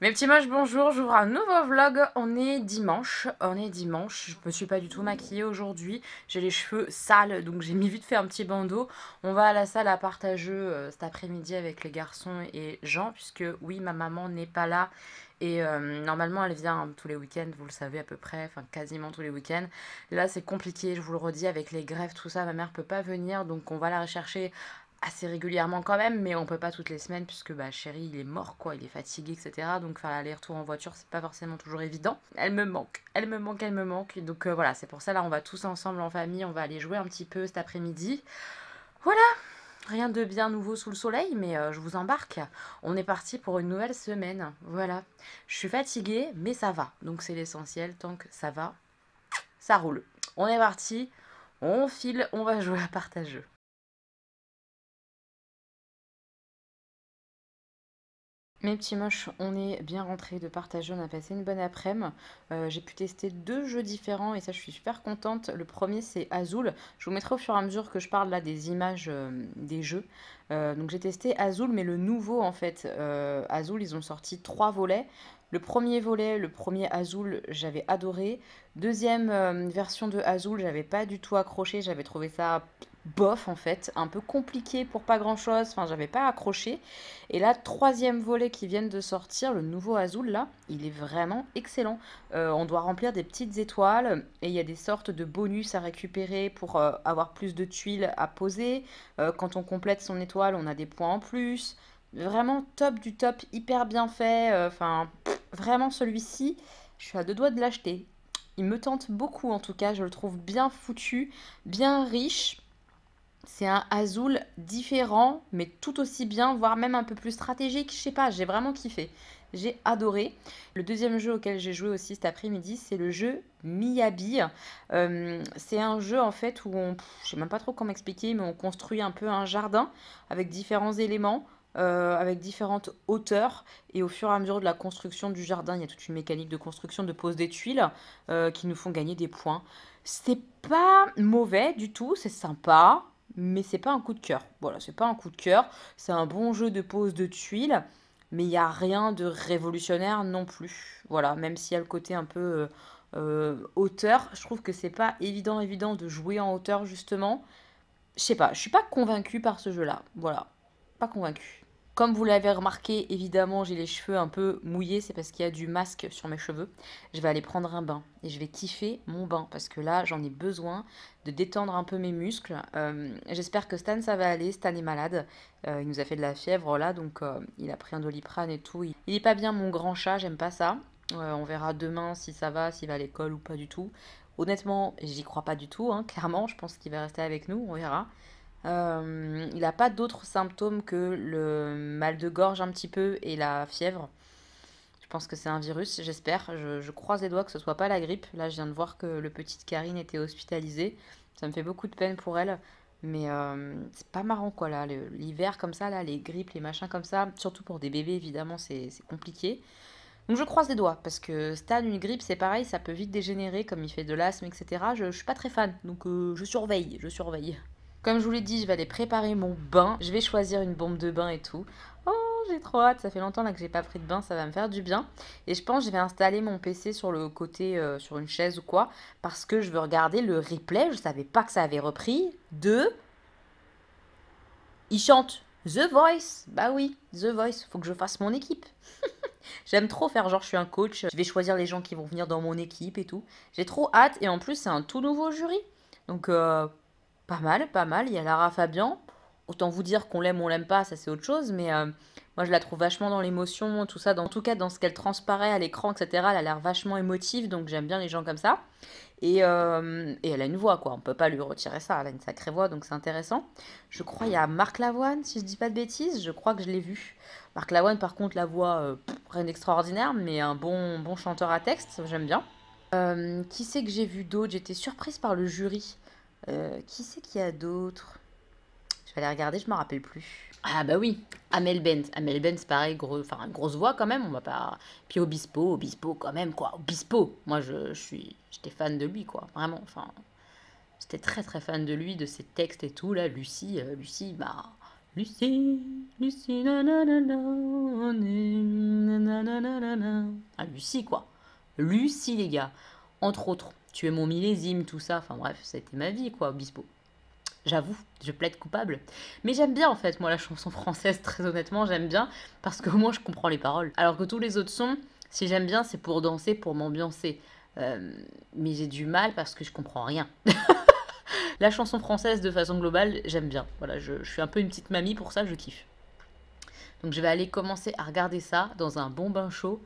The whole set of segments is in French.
Mes petits moches, bonjour, j'ouvre un nouveau vlog, on est dimanche, je me suis pas du tout maquillée aujourd'hui, j'ai les cheveux sales donc j'ai mis vite fait un petit bandeau. On va à la salle à partageux cet après-midi avec les garçons et Jean, puisque oui, ma maman n'est pas là et normalement elle vient tous les week-ends, vous le savez à peu près, enfin quasiment tous les week-ends. Là c'est compliqué, je vous le redis, avec les grèves, tout ça, ma mère peut pas venir, donc on va la rechercher assez régulièrement quand même, mais on peut pas toutes les semaines puisque bah chéri il est mort quoi, il est fatigué, etc. Donc faire l'aller-retour en voiture c'est pas forcément toujours évident. Elle me manque, elle me manque, elle me manque. Et donc voilà, c'est pour ça là on va tous ensemble en famille, on va aller jouer un petit peu cet après-midi. Voilà, rien de bien nouveau sous le soleil, mais je vous embarque. On est parti pour une nouvelle semaine. Voilà, je suis fatiguée, mais ça va. Donc c'est l'essentiel, tant que ça va, ça roule. On est parti, on file, on va jouer à partageux. Mes petits moches, on est bien rentrés de partager, on a passé une bonne après-midi. J'ai pu tester deux jeux différents et ça je suis super contente. Le premier c'est Azul. Je vous mettrai au fur et à mesure que je parle là des images des jeux. Donc j'ai testé Azul mais le nouveau en fait. Azul ils ont sorti trois volets. Le premier volet, le premier Azul, j'avais adoré. Deuxième version de Azul, j'avais pas du tout accroché, j'avais trouvé ça bof en fait, un peu compliqué pour pas grand chose, enfin j'avais pas accroché. Et là, troisième volet qui vient de sortir, le nouveau Azul, là, il est vraiment excellent. On doit remplir des petites étoiles et il y a des sortes de bonus à récupérer pour avoir plus de tuiles à poser. Quand on complète son étoile, on a des points en plus. Vraiment top du top, hyper bien fait. Enfin, vraiment celui-ci, je suis à deux doigts de l'acheter. Il me tente beaucoup en tout cas, je le trouve bien foutu, bien riche. C'est un Azul différent, mais tout aussi bien, voire même un peu plus stratégique. Je sais pas, j'ai vraiment kiffé. J'ai adoré. Le deuxième jeu auquel j'ai joué aussi cet après-midi, c'est le jeu Miyabi. C'est un jeu en fait où je sais même pas trop comment expliquer, mais on construit un peu un jardin avec différents éléments, avec différentes hauteurs. Et au fur et à mesure de la construction du jardin, il y a toute une mécanique de construction, de pose des tuiles qui nous font gagner des points. C'est pas mauvais du tout, c'est sympa, mais c'est pas un coup de cœur. Voilà, c'est pas un coup de cœur. C'est un bon jeu de pose de tuiles, mais il n'y a rien de révolutionnaire non plus. Voilà, même s'il y a le côté un peu hauteur, je trouve que c'est pas évident de jouer en hauteur justement. Je sais pas, je suis pas convaincue par ce jeu-là. Voilà, pas convaincue. Comme vous l'avez remarqué, évidemment, j'ai les cheveux un peu mouillés, c'est parce qu'il y a du masque sur mes cheveux. Je vais aller prendre un bain et je vais kiffer mon bain parce que là, j'en ai besoin de détendre un peu mes muscles. J'espère que Stan, ça va aller. Stan est malade. Il nous a fait de la fièvre là, donc il a pris un Doliprane et tout. Il est pas bien, mon grand chat, j'aime pas ça. On verra demain si ça va, s'il va à l'école ou pas du tout. Honnêtement, j'y crois pas du tout, hein, clairement. Je pense qu'il va rester avec nous, on verra. Il n'a pas d'autres symptômes que le mal de gorge un petit peu et la fièvre. Je pense que c'est un virus, j'espère. Je croise les doigts que ce soit pas la grippe. Là, je viens de voir que le petit Karine était hospitalisée. Ça me fait beaucoup de peine pour elle. Mais c'est pas marrant quoi là. L'hiver comme ça, là, les grippes, les machins comme ça, surtout pour des bébés évidemment, c'est compliqué. Donc je croise les doigts parce que Stan, une grippe, c'est pareil, ça peut vite dégénérer comme il fait de l'asthme, etc. Je suis pas très fan, donc je surveille, je surveille. Comme je vous l'ai dit, je vais aller préparer mon bain. Je vais choisir une bombe de bain et tout. Oh, j'ai trop hâte. Ça fait longtemps là que j'ai pas pris de bain. Ça va me faire du bien. Et je pense que je vais installer mon PC sur le côté, sur une chaise ou quoi. Parce que je veux regarder le replay. Je savais pas que ça avait repris. Il chante The Voice. Bah oui, The Voice. Faut que je fasse mon équipe. J'aime trop faire genre je suis un coach. Je vais choisir les gens qui vont venir dans mon équipe et tout. J'ai trop hâte. Et en plus, c'est un tout nouveau jury. Donc, pas mal, pas mal. Il y a Lara Fabian. Autant vous dire qu'on l'aime ou on l'aime pas, ça c'est autre chose. Mais moi je la trouve vachement dans l'émotion, tout ça. En tout cas, dans ce qu'elle transparaît à l'écran, etc. Elle a l'air vachement émotive, donc j'aime bien les gens comme ça. Et elle a une voix, quoi. On peut pas lui retirer ça. Elle a une sacrée voix, donc c'est intéressant. Je crois il y a Marc Lavoine, si je dis pas de bêtises. Je crois que je l'ai vu. Marc Lavoine, par contre, la voix, rien d'extraordinaire, mais un bon chanteur à texte, j'aime bien. Qui c'est que j'ai vu d'autres? J'étais surprise par le jury. Qui c'est qu'il y a d'autres? Je vais aller regarder, je me rappelle plus. Ah bah oui, Amel Bent. Amel Bent, c'est pareil, enfin, grosse voix quand même, on va pas... Puis Obispo quand même, quoi. Obispo, moi j'étais fan de lui, quoi. Vraiment, enfin, j'étais très très fan de lui, de ses textes et tout, là. Lucie, Lucie, Lucie, nanana, nanana. Ah, Lucie, quoi. Lucie, les gars. Entre autres, tu es mon millésime, tout ça. Enfin bref, ça a été ma vie, quoi, Obispo. J'avoue, je plaide coupable. Mais j'aime bien, en fait, moi, la chanson française, très honnêtement, j'aime bien. Parce qu'au moins, je comprends les paroles. Alors que tous les autres sons, si j'aime bien, c'est pour danser, pour m'ambiancer. Mais j'ai du mal parce que je comprends rien. La chanson française, de façon globale, j'aime bien. Voilà, je suis un peu une petite mamie pour ça, je kiffe. Donc je vais aller commencer à regarder ça dans un bon bain chaud,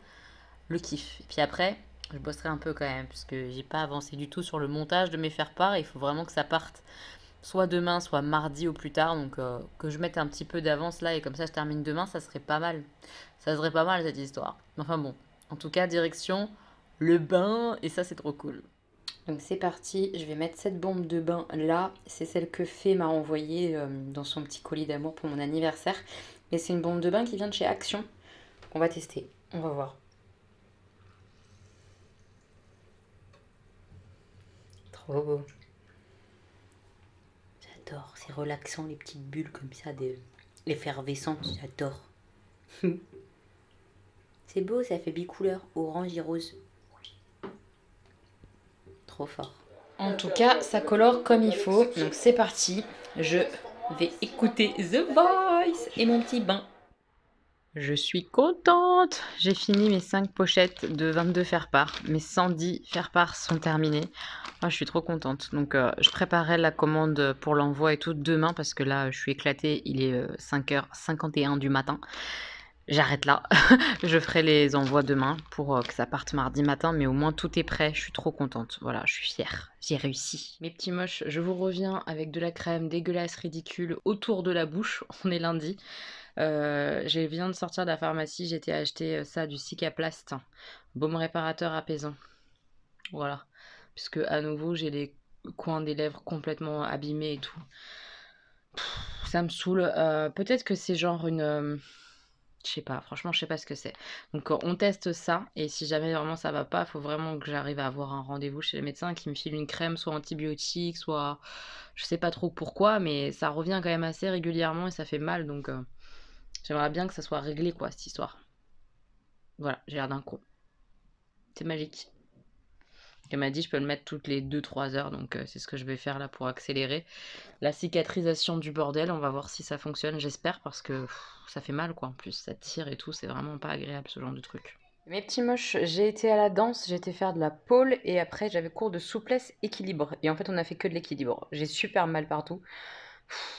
le kiff. Et puis après, je bosserai un peu quand même, parce que j'ai pas avancé du tout sur le montage de mes faire-part. Il faut vraiment que ça parte soit demain, soit mardi au plus tard. Donc que je mette un petit peu d'avance là, et comme ça je termine demain, ça serait pas mal. Ça serait pas mal cette histoire. Enfin bon, en tout cas, direction le bain, et ça c'est trop cool. Donc c'est parti, je vais mettre cette bombe de bain là. C'est celle que Fée m'a envoyée dans son petit colis d'amour pour mon anniversaire. Mais c'est une bombe de bain qui vient de chez Action. On va tester, on va voir. Trop beau. J'adore, c'est relaxant les petites bulles comme ça, l'effervescence, j'adore. C'est beau, ça fait bicouleur, orange et rose. Trop fort. En tout cas, ça colore comme il faut. Donc c'est parti. Je vais écouter The Voice et mon petit bain. Je suis contente. J'ai fini mes 5 pochettes de 22 faire-part. Mes 110 faire-part sont terminés. Ah, je suis trop contente. Donc je préparerai la commande pour l'envoi et tout demain parce que là, je suis éclatée. Il est 5h51 du matin. J'arrête là. Je ferai les envois demain pour que ça parte mardi matin, mais au moins tout est prêt. Je suis trop contente. Voilà, je suis fière. J'ai réussi. Mes petits moches, je vous reviens avec de la crème dégueulasse, ridicule, autour de la bouche. On est lundi. Je viens de sortir de la pharmacie. J'étais acheter ça, du Cicaplast. Baume réparateur apaisant. Voilà. Puisque à nouveau, j'ai les coins des lèvres complètement abîmés et tout. Ça me saoule. Peut-être que c'est genre une... je sais pas, franchement, je sais pas ce que c'est. Donc, on teste ça, et si jamais vraiment ça va pas, il faut vraiment que j'arrive à avoir un rendez-vous chez le médecin qui me file une crème, soit antibiotique, soit je sais pas trop pourquoi, mais ça revient quand même assez régulièrement et ça fait mal, donc j'aimerais bien que ça soit réglé, quoi, cette histoire. Voilà, j'ai l'air d'un con. C'est magique. Elle m'a dit je peux le mettre toutes les 2-3 heures, donc c'est ce que je vais faire là pour accélérer la cicatrisation du bordel. On va voir si ça fonctionne, j'espère, parce que ça fait mal, quoi. En plus, ça tire et tout, c'est vraiment pas agréable ce genre de truc. Mes petits moches, j'ai été à la danse, j'ai été faire de la pole et après j'avais cours de souplesse équilibre. Et en fait, on a fait que de l'équilibre. J'ai super mal partout.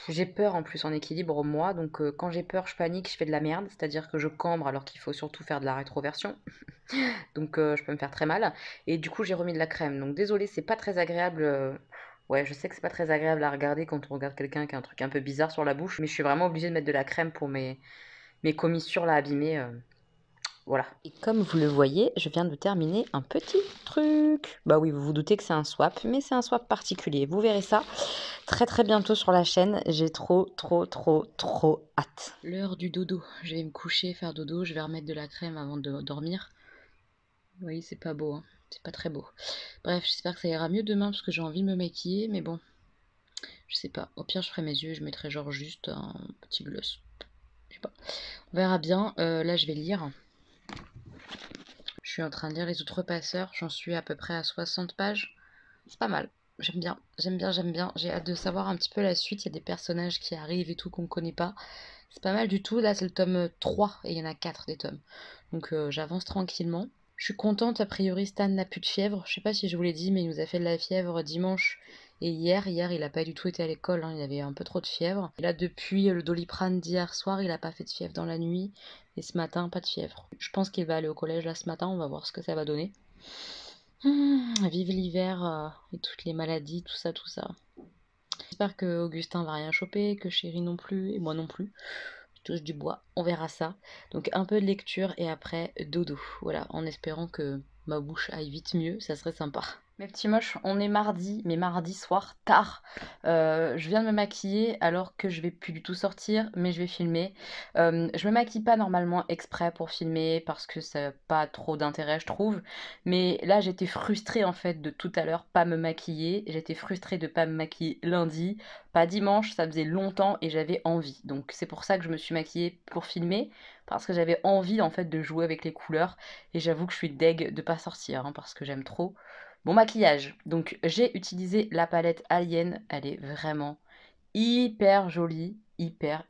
J'ai peur en plus en équilibre, moi, donc quand j'ai peur, je panique, je fais de la merde, c'est-à-dire que je cambre alors qu'il faut surtout faire de la rétroversion. Donc je peux me faire très mal. Et du coup, j'ai remis de la crème. Donc désolée, c'est pas très agréable. Ouais, je sais que c'est pas très agréable à regarder quand on regarde quelqu'un qui a un truc un peu bizarre sur la bouche, mais je suis vraiment obligée de mettre de la crème pour mes commissures là abîmées. Voilà. Et comme vous le voyez, je viens de terminer un petit truc. Bah oui, vous vous doutez que c'est un swap, mais c'est un swap particulier. Vous verrez ça très très bientôt sur la chaîne. J'ai trop trop trop trop hâte. L'heure du dodo. Je vais me coucher, faire dodo. Je vais remettre de la crème avant de dormir. Oui, c'est pas beau, hein. C'est pas très beau. Bref, j'espère que ça ira mieux demain parce que j'ai envie de me maquiller, mais bon, je sais pas. Au pire, je ferai mes yeux, je mettrai genre juste un petit gloss. Je sais pas. On verra bien. Là, je vais lire. Je suis en train de lire Les Outrepasseurs. J'en suis à peu près à 60 pages. C'est pas mal. J'aime bien, j'aime bien, j'aime bien. J'ai hâte de savoir un petit peu la suite. Il y a des personnages qui arrivent et tout qu'on ne connaît pas. C'est pas mal du tout. Là, c'est le tome 3 et il y en a 4 des tomes. Donc, j'avance tranquillement. Je suis contente, a priori Stan n'a plus de fièvre. Je sais pas si je vous l'ai dit, mais il nous a fait de la fièvre dimanche et hier. Hier, il a pas du tout été à l'école, hein, il avait un peu trop de fièvre. Et là, depuis le Doliprane d'hier soir, il a pas fait de fièvre dans la nuit. Et ce matin, pas de fièvre. Je pense qu'il va aller au collège là ce matin, on va voir ce que ça va donner. Vive l'hiver et toutes les maladies, tout ça, tout ça. J'espère que Augustin va rien choper, que Chéri non plus, et moi non plus. Je touche du bois, on verra ça. Donc un peu de lecture et après dodo. Voilà, en espérant que ma bouche aille vite mieux, ça serait sympa. Mes petits moches, on est mardi, mais mardi soir, tard. Je viens de me maquiller alors que je vais plus du tout sortir, mais je vais filmer. Je me maquille pas normalement exprès pour filmer parce que ça a pas trop d'intérêt, je trouve. Mais là, j'étais frustrée en fait de tout à l'heure pas me maquiller. J'étais frustrée de pas me maquiller lundi, pas dimanche, ça faisait longtemps et j'avais envie. Donc c'est pour ça que je me suis maquillée pour filmer, parce que j'avais envie en fait de jouer avec les couleurs. Et j'avoue que je suis deg de pas sortir, hein, parce que j'aime trop. Mon maquillage. Donc j'ai utilisé la palette Alien. Elle est vraiment hyper jolie. Hyper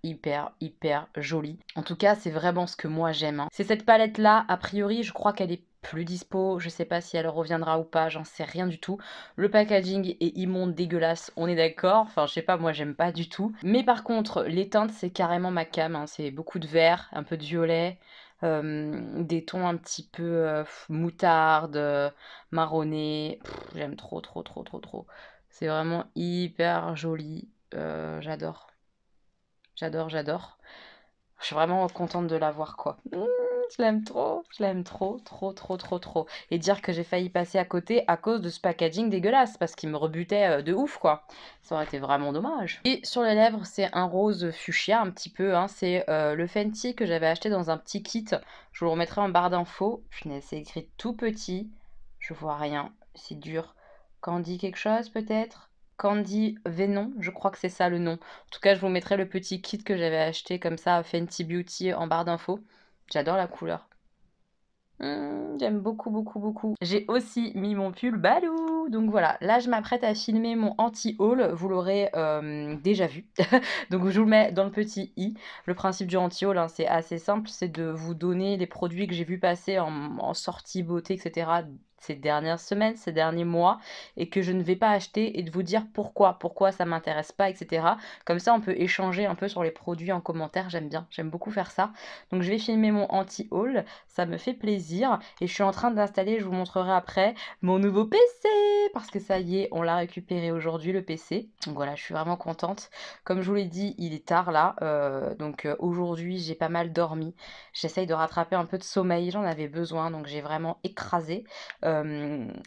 jolie. En tout cas, c'est vraiment ce que moi j'aime, hein. C'est cette palette-là, a priori, je crois qu'elle est plus dispo. Je sais pas si elle reviendra ou pas, j'en sais rien du tout. Le packaging est immonde, dégueulasse, on est d'accord. Enfin, je sais pas, moi j'aime pas du tout. Mais par contre, les teintes, c'est carrément ma came, hein. C'est beaucoup de vert, un peu de violet, des tons un petit peu moutarde, marronné. J'aime trop. C'est vraiment hyper joli. J'adore. J'adore. Je suis vraiment contente de l'avoir, quoi. Je l'aime trop, je l'aime trop. Et dire que j'ai failli passer à côté à cause de ce packaging dégueulasse, parce qu'il me rebutait de ouf, quoi. Ça aurait été vraiment dommage. Et sur les lèvres, c'est un rose fuchsia, un petit peu, hein. C'est le Fenty que j'avais acheté dans un petit kit. Je vous le remettrai en barre d'infos. Punaise, c'est écrit tout petit. Je vois rien, c'est dur. Candy quelque chose, peut-être? Candy Venom, je crois que c'est ça le nom. En tout cas, je vous mettrai le petit kit que j'avais acheté comme ça à Fenty Beauty en barre d'infos. J'adore la couleur. J'aime beaucoup. J'ai aussi mis mon pull Balou. Donc voilà, là je m'apprête à filmer mon anti-haul. Vous l'aurez déjà vu. Donc je vous le mets dans le petit i. Le principe du anti-haul, hein, c'est assez simple. C'est de vous donner les produits que j'ai vu passer en sortie beauté, etc. ces dernières semaines, ces derniers mois, et que je ne vais pas acheter, et de vous dire pourquoi ça m'intéresse pas, etc. Comme ça, on peut échanger un peu sur les produits en commentaire. J'aime bien, j'aime beaucoup faire ça. Donc je vais filmer mon anti-haul, ça me fait plaisir, et je suis en train d'installer, je vous montrerai après, mon nouveau PC, parce que ça y est, on l'a récupéré aujourd'hui, le PC. Donc voilà, je suis vraiment contente. Comme je vous l'ai dit, il est tard là, donc aujourd'hui j'ai pas mal dormi. J'essaye de rattraper un peu de sommeil, j'en avais besoin, donc j'ai vraiment écrasé.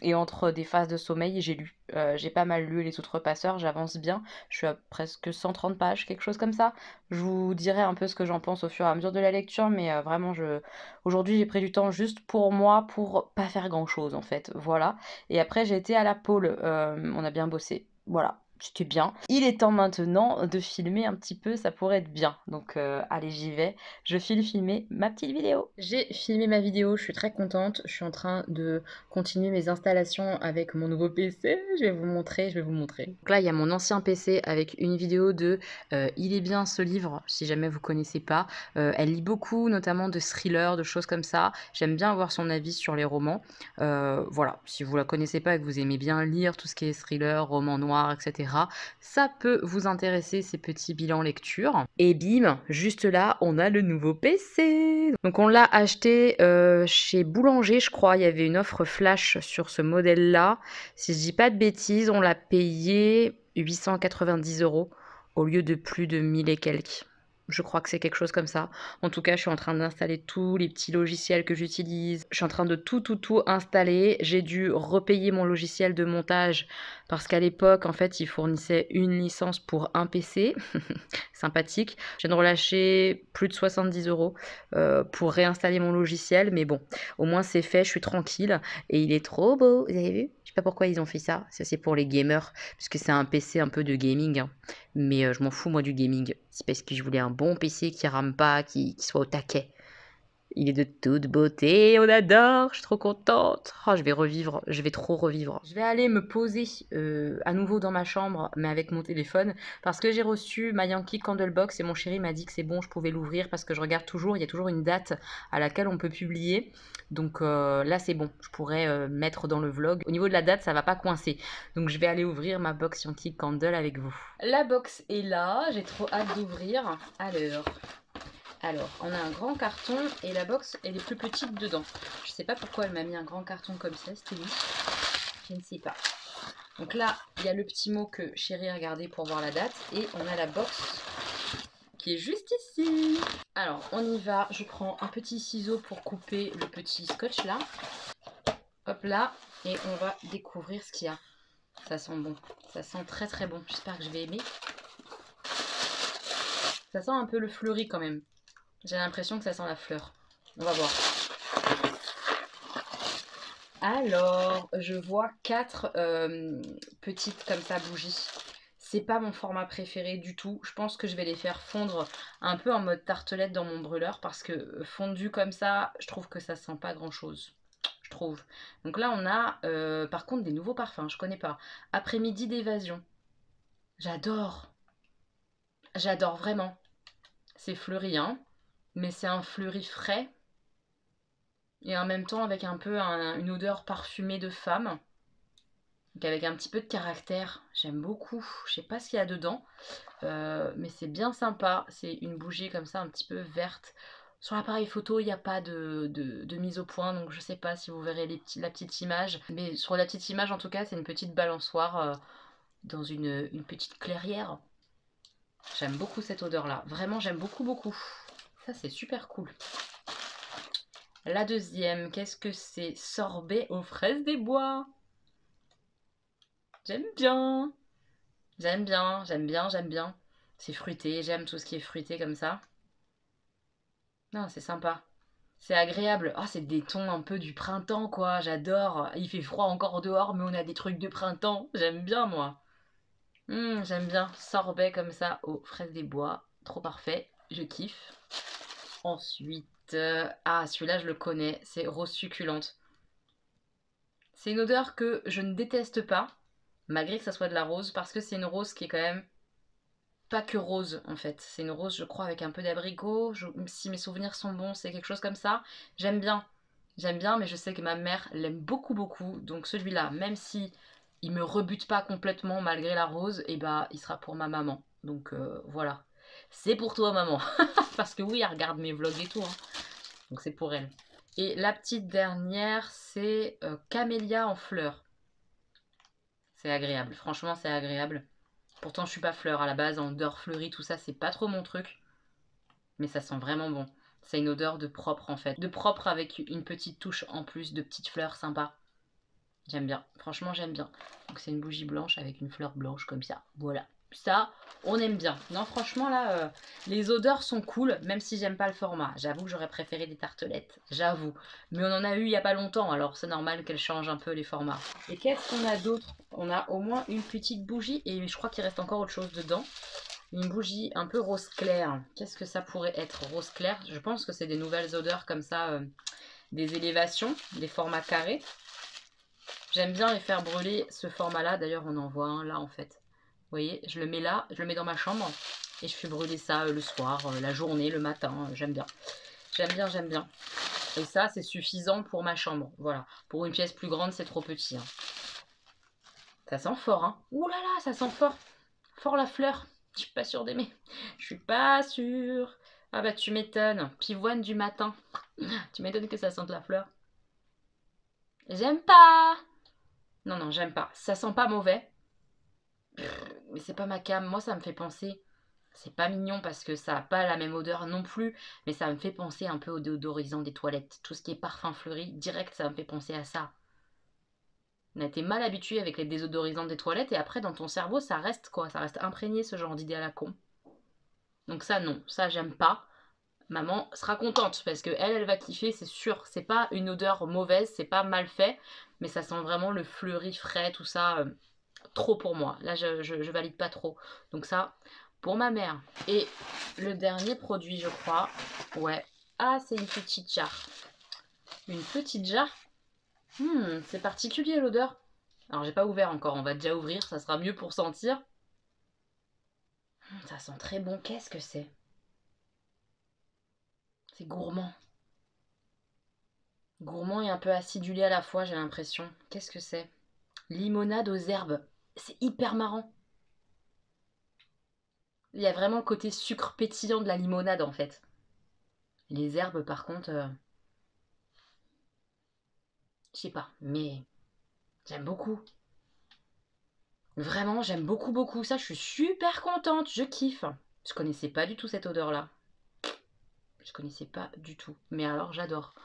Et entre des phases de sommeil, j'ai lu. J'ai pas mal lu Les Outrepasseurs, j'avance bien. Je suis à presque 130 pages, quelque chose comme ça. Je vous dirai un peu ce que j'en pense au fur et à mesure de la lecture, mais vraiment, aujourd'hui, j'ai pris du temps juste pour moi, pour pas faire grand-chose, en fait. Voilà. Et après, j'ai été à la pôle. On a bien bossé. Voilà. C'était bien. Il est temps maintenant de filmer un petit peu, ça pourrait être bien. Donc allez, j'y vais. Je file filmer ma petite vidéo. J'ai filmé ma vidéo, je suis très contente. Je suis en train de continuer mes installations avec mon nouveau PC. Je vais vous montrer. Donc là, il y a mon ancien PC avec une vidéo de Il est bien ce livre, si jamais vous connaissez pas. Elle lit beaucoup, notamment de thrillers, de choses comme ça. J'aime bien avoir son avis sur les romans. Voilà, si vous la connaissez pas et que vous aimez bien lire tout ce qui est thriller, roman noir, etc., ça peut vous intéresser, ces petits bilans lecture. Et bim, juste là, on a le nouveau PC. Donc on l'a acheté chez Boulanger, je crois. Il y avait une offre flash sur ce modèle-là. Si je dis pas de bêtises, on l'a payé 890 € au lieu de plus de 1000 et quelques. Je crois que c'est quelque chose comme ça. En tout cas, je suis en train d'installer tous les petits logiciels que j'utilise. Je suis en train de tout installer. J'ai dû repayer mon logiciel de montage parce qu'à l'époque, en fait, ils fournissaient une licence pour un PC. Sympathique. Je viens de relâcher plus de 70 € pour réinstaller mon logiciel. Mais bon, au moins c'est fait, je suis tranquille. Et il est trop beau, vous avez vu? Je sais pas pourquoi ils ont fait ça. Ça, c'est pour les gamers, puisque c'est un PC un peu de gaming, hein. Mais je m'en fous, moi, du gaming. C'est parce que je voulais un bon PC qui rame pas, qui soit au taquet. Il est de toute beauté, on adore, je suis trop contente. Oh, je vais trop revivre. Je vais aller me poser à nouveau dans ma chambre, mais avec mon téléphone, parce que j'ai reçu ma Yankee Candlebox et mon chéri m'a dit que c'est bon, je pouvais l'ouvrir, parce que je regarde toujours, il y a toujours une date à laquelle on peut publier. Donc là, c'est bon, je pourrais mettre dans le vlog. Au niveau de la date, ça va pas coincer. Donc je vais aller ouvrir ma box Yankee Candle avec vous. La box est là, j'ai trop hâte d'ouvrir. Alors, on a un grand carton et la box, elle est plus petite dedans. Je sais pas pourquoi elle m'a mis un grand carton comme ça, c'était lui. Je ne sais pas. Donc là, il y a le petit mot que chérie a regardé pour voir la date. Et on a la box qui est juste ici. Alors, on y va. Je prends un petit ciseau pour couper le petit scotch là. Hop là, et on va découvrir ce qu'il y a. Ça sent bon, ça sent très très bon. J'espère que je vais aimer. Ça sent un peu le fleuri quand même. J'ai l'impression que ça sent la fleur. On va voir. Alors, je vois 4 petites comme ça bougies. C'est pas mon format préféré du tout. Je pense que je vais les faire fondre un peu en mode tartelette dans mon brûleur parce que fondu comme ça, je trouve que ça sent pas grand chose. Je trouve. Donc là, on a par contre des nouveaux parfums, je connais pas. Après-midi d'évasion. J'adore. J'adore vraiment. C'est fleuri, hein. Mais c'est un fleuri frais. Et en même temps avec un peu une odeur parfumée de femme. Donc avec un petit peu de caractère. J'aime beaucoup. Je sais pas ce qu'il y a dedans. Mais c'est bien sympa. C'est une bougie comme ça un petit peu verte. Sur l'appareil photo, il n'y a pas de mise au point. Donc je sais pas si vous verrez la petite image. Mais sur la petite image en tout cas, c'est une petite balançoire dans une petite clairière. J'aime beaucoup cette odeur là. Vraiment j'aime beaucoup beaucoup. Ça c'est super cool. La deuxième, qu'est-ce que c'est? Sorbet aux fraises des bois. J'aime bien. J'aime bien, j'aime bien, j'aime bien. C'est fruité, j'aime tout ce qui est fruité comme ça. Non, c'est sympa. C'est agréable. Ah, c'est des tons un peu du printemps, quoi. J'adore. Il fait froid encore dehors, mais on a des trucs de printemps. J'aime bien, moi. J'aime bien. Sorbet comme ça aux fraises des bois. Trop parfait. Je kiffe. Ensuite, ah, celui-là, je le connais. C'est rose succulente. C'est une odeur que je ne déteste pas, malgré que ça soit de la rose, parce que c'est une rose qui est quand même pas que rose en fait. C'est une rose, je crois, avec un peu d'abricot. Si mes souvenirs sont bons, c'est quelque chose comme ça. J'aime bien. J'aime bien, mais je sais que ma mère l'aime beaucoup, beaucoup. Donc celui-là, même si il me rebute pas complètement malgré la rose, et bah il sera pour ma maman. Donc voilà. C'est pour toi, maman. Parce que oui, elle regarde mes vlogs et tout. Hein. Donc c'est pour elle. Et la petite dernière, c'est Camélia en fleurs. C'est agréable. Franchement, c'est agréable. Pourtant, je suis pas fleur à la base, en odeur fleurie, tout ça, c'est pas trop mon truc. Mais ça sent vraiment bon. C'est une odeur de propre en fait. De propre avec une petite touche en plus de petites fleurs sympas. J'aime bien. Franchement, j'aime bien. Donc c'est une bougie blanche avec une fleur blanche comme ça. Voilà. Ça, on aime bien. Non, franchement, là, les odeurs sont cool, même si j'aime pas le format. J'avoue que j'aurais préféré des tartelettes. J'avoue. Mais on en a eu il y a pas longtemps, alors c'est normal qu'elle change un peu les formats. Et qu'est-ce qu'on a d'autre? On a au moins une petite bougie et je crois qu'il reste encore autre chose dedans. Une bougie un peu rose clair. Qu'est-ce que ça pourrait être? Rose clair, je pense que c'est des nouvelles odeurs comme ça, des élévations, des formats carrés. J'aime bien les faire brûler ce format-là. D'ailleurs, on en voit un là en fait. Vous voyez, je le mets là, je le mets dans ma chambre et je fais brûler ça le soir, la journée, le matin. J'aime bien. J'aime bien, j'aime bien. Et ça, c'est suffisant pour ma chambre. Voilà. Pour une pièce plus grande, c'est trop petit. Hein. Ça sent fort, hein. Ouh là là, ça sent fort. Fort la fleur. Je suis pas sûre d'aimer. Je suis pas sûre. Ah bah tu m'étonnes. Pivoine du matin. Tu m'étonnes que ça sente la fleur. J'aime pas. Non, non, j'aime pas. Ça sent pas mauvais. Mais c'est pas ma came. Moi, ça me fait penser. C'est pas mignon parce que ça a pas la même odeur non plus. Mais ça me fait penser un peu au déodorisant des toilettes. Tout ce qui est parfum fleuri, direct, ça me fait penser à ça. On a été mal habitué avec les désodorisants des toilettes et après dans ton cerveau ça reste quoi, ça reste imprégné ce genre d'idée à la con. Donc ça non, ça j'aime pas. Maman sera contente parce que elle va kiffer, c'est sûr. C'est pas une odeur mauvaise, c'est pas mal fait, mais ça sent vraiment le fleuri frais, tout ça. Trop pour moi. Là je valide pas trop. Donc ça, pour ma mère. Et le dernier produit je crois, ouais. Ah c'est une petite jarre. Une petite jarre. C'est particulier l'odeur. Alors j'ai pas ouvert encore, on va déjà ouvrir, ça sera mieux pour sentir. Ça sent très bon, qu'est-ce que c'est? C'est gourmand. Gourmand et un peu acidulé à la fois, j'ai l'impression. Qu'est-ce que c'est? Limonade aux herbes. C'est hyper marrant. Il y a vraiment le côté sucre pétillant de la limonade en fait. Les herbes par contre, je sais pas, mais j'aime beaucoup. Vraiment, j'aime beaucoup beaucoup. Ça, je suis super contente, je kiffe. Je connaissais pas du tout cette odeur-là. Je connaissais pas du tout. Mais alors, j'adore.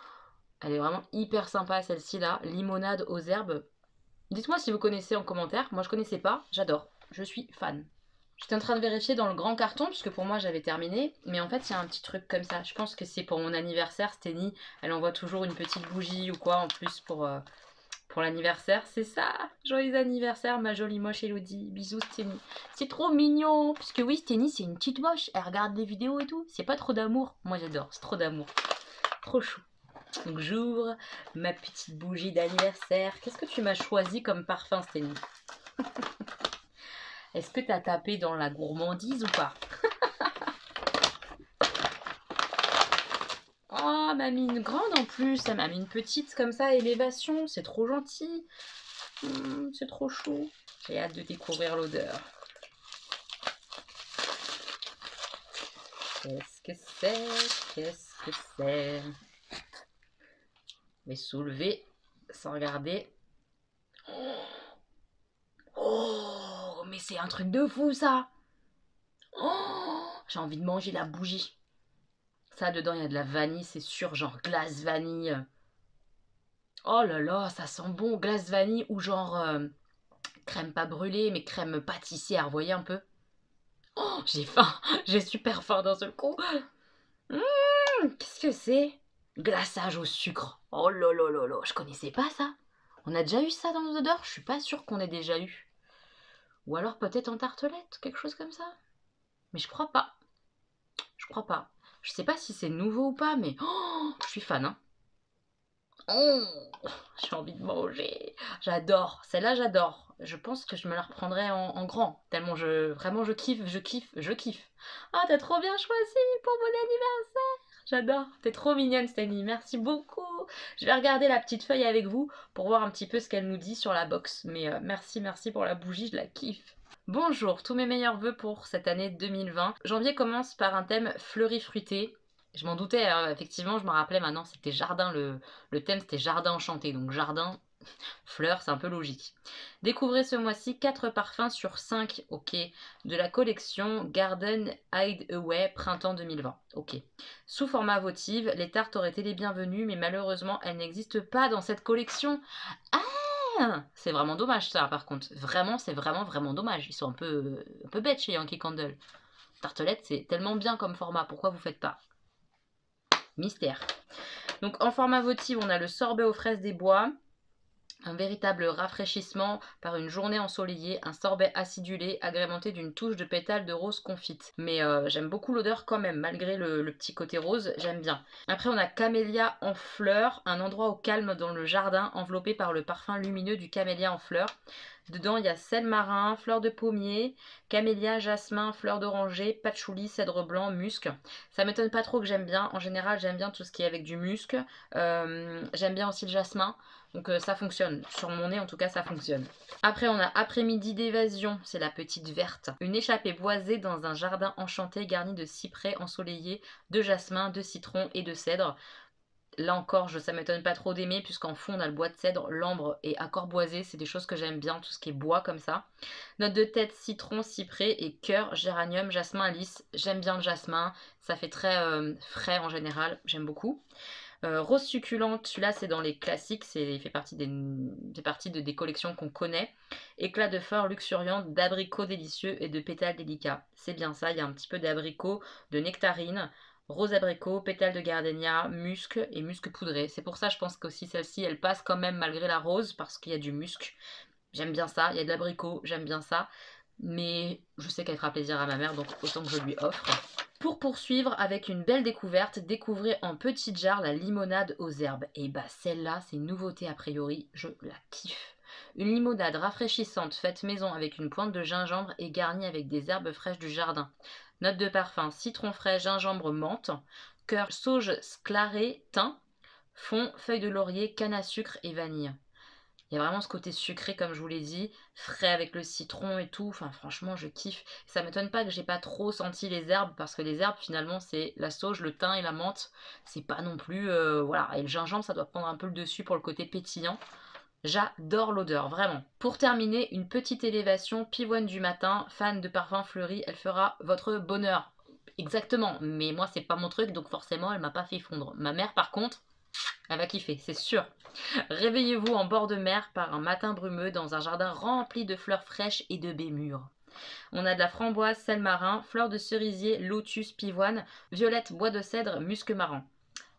Elle est vraiment hyper sympa celle-ci là, limonade aux herbes. Dites-moi si vous connaissez en commentaire, moi je connaissais pas, j'adore, je suis fan. J'étais en train de vérifier dans le grand carton, puisque pour moi j'avais terminé, mais en fait il y a un petit truc comme ça. Je pense que c'est pour mon anniversaire, Steny, elle envoie toujours une petite bougie ou quoi en plus pour l'anniversaire. C'est ça, joyeux anniversaire ma jolie moche Elodie, bisous Steny. C'est trop mignon, puisque oui Steny c'est une petite moche, elle regarde les vidéos et tout, c'est pas trop d'amour. Moi j'adore, c'est trop d'amour, trop chou. Donc j'ouvre ma petite bougie d'anniversaire. Qu'est-ce que tu m'as choisi comme parfum Steny? Est-ce que t'as tapé dans la gourmandise ou pas? Oh, elle m'a mis une grande en plus. Elle m'a mis une petite comme ça, élévation. C'est trop gentil. C'est trop chou. J'ai hâte de découvrir l'odeur. Qu'est-ce que c'est? Qu'est-ce que c'est? Je vais soulever sans regarder. Oh, mais c'est un truc de fou ça! Oh, j'ai envie de manger la bougie. Ça, dedans, il y a de la vanille, c'est sûr, genre glace vanille. Oh là là, ça sent bon, glace vanille ou genre crème pas brûlée, mais crème pâtissière, vous voyez un peu? Oh, j'ai faim, j'ai super faim d'un seul coup. Qu'est-ce que c'est? Glaçage au sucre. Oh là là là là, je connaissais pas ça. On a déjà eu ça dans nos odeurs? Je suis pas sûre qu'on ait déjà eu. Ou alors peut-être en tartelette, quelque chose comme ça. Mais je crois pas. Je crois pas. Je sais pas si c'est nouveau ou pas, mais oh, je suis fan, hein. Oh, j'ai envie de manger. J'adore. Celle-là, j'adore. Je pense que je me la reprendrai en grand. Tellement vraiment, je kiffe, je kiffe, je kiffe. Ah, t'as trop bien choisi pour mon anniversaire. J'adore. T'es trop mignonne, Steny. Merci beaucoup. Je vais regarder la petite feuille avec vous pour voir un petit peu ce qu'elle nous dit sur la box. Mais merci, merci pour la bougie. Je la kiffe. Bonjour, tous mes meilleurs vœux pour cette année 2020. Janvier commence par un thème fleuri fruité. Je m'en doutais, effectivement, je me rappelais maintenant, c'était jardin, le thème c'était jardin enchanté, donc jardin, fleurs, c'est un peu logique. Découvrez ce mois-ci 4 parfums sur 5, ok, de la collection Garden Hideaway Printemps 2020, ok. Sous format votive, les tartes auraient été les bienvenues, mais malheureusement, elles n'existent pas dans cette collection. Ah, c'est vraiment dommage ça, par contre. Vraiment, c'est vraiment dommage. Ils sont un peu bêtes chez Yankee Candle. Tartelette, c'est tellement bien comme format, pourquoi vous faites pas? Mystère. Donc en format votive, on a le sorbet aux fraises des bois, un véritable rafraîchissement par une journée ensoleillée, un sorbet acidulé agrémenté d'une touche de pétales de rose confite. Mais j'aime beaucoup l'odeur quand même, malgré le petit côté rose, j'aime bien. Après on a camélia en fleurs, un endroit au calme dans le jardin enveloppé par le parfum lumineux du camélia en fleurs. Dedans, il y a sel marin, fleurs de pommier, camélia, jasmin, fleurs d'oranger, patchouli, cèdre blanc, musc. Ça m'étonne pas trop que j'aime bien. En général, j'aime bien tout ce qui est avec du musc. J'aime bien aussi le jasmin. Donc ça fonctionne. Sur mon nez, en tout cas, ça fonctionne. Après, on a après-midi d'évasion. C'est la petite verte. Une échappée boisée dans un jardin enchanté garni de cyprès ensoleillés, de jasmin, de citron et de cèdre. Là encore, ça m'étonne pas trop d'aimer, puisqu'en fond, on a le bois de cèdre, l'ambre et accord boisé. C'est des choses que j'aime bien, tout ce qui est bois comme ça. Note de tête, citron, cyprès et cœur, géranium, jasmin lisse. J'aime bien le jasmin. Ça fait très frais en général. J'aime beaucoup. Rose succulente, celui-là c'est dans les classiques, il fait partie des collections qu'on connaît. Éclat de fleurs luxuriantes, d'abricots délicieux et de pétales délicats. C'est bien ça, il y a un petit peu d'abricot, de nectarine, rose abricot, pétales de gardénia, musc et musc poudré. C'est pour ça je pense qu'aussi celle-ci elle passe quand même malgré la rose parce qu'il y a du musc. J'aime bien ça, il y a de l'abricot, j'aime bien ça. Mais je sais qu'elle fera plaisir à ma mère, donc autant que je lui offre. Pour poursuivre avec une belle découverte, découvrez en petite jarre la limonade aux herbes. Et bah celle-là, c'est une nouveauté a priori, je la kiffe. Une limonade rafraîchissante faite maison avec une pointe de gingembre et garnie avec des herbes fraîches du jardin. Note de parfum, citron frais, gingembre, menthe, cœur, sauge sclarée, thym, fond, feuille de laurier, canne à sucre et vanille. Il y a vraiment ce côté sucré, comme je vous l'ai dit, frais avec le citron et tout. Enfin, franchement, je kiffe. Ça m'étonne pas que j'ai pas trop senti les herbes, parce que les herbes, finalement, c'est la sauge, le thym et la menthe. C'est pas non plus... voilà. Et le gingembre, ça doit prendre un peu le dessus pour le côté pétillant. J'adore l'odeur, vraiment. Pour terminer, une petite élévation, pivoine du matin, fan de parfum fleuri, elle fera votre bonheur. Exactement, mais moi, c'est pas mon truc, donc forcément, elle m'a pas fait fondre. Ma mère, par contre... Elle va kiffer, c'est sûr. Réveillez-vous en bord de mer par un matin brumeux dans un jardin rempli de fleurs fraîches et de baies mûres. On a de la framboise, sel marin, fleurs de cerisier, lotus, pivoine, violette, bois de cèdre, musc marron.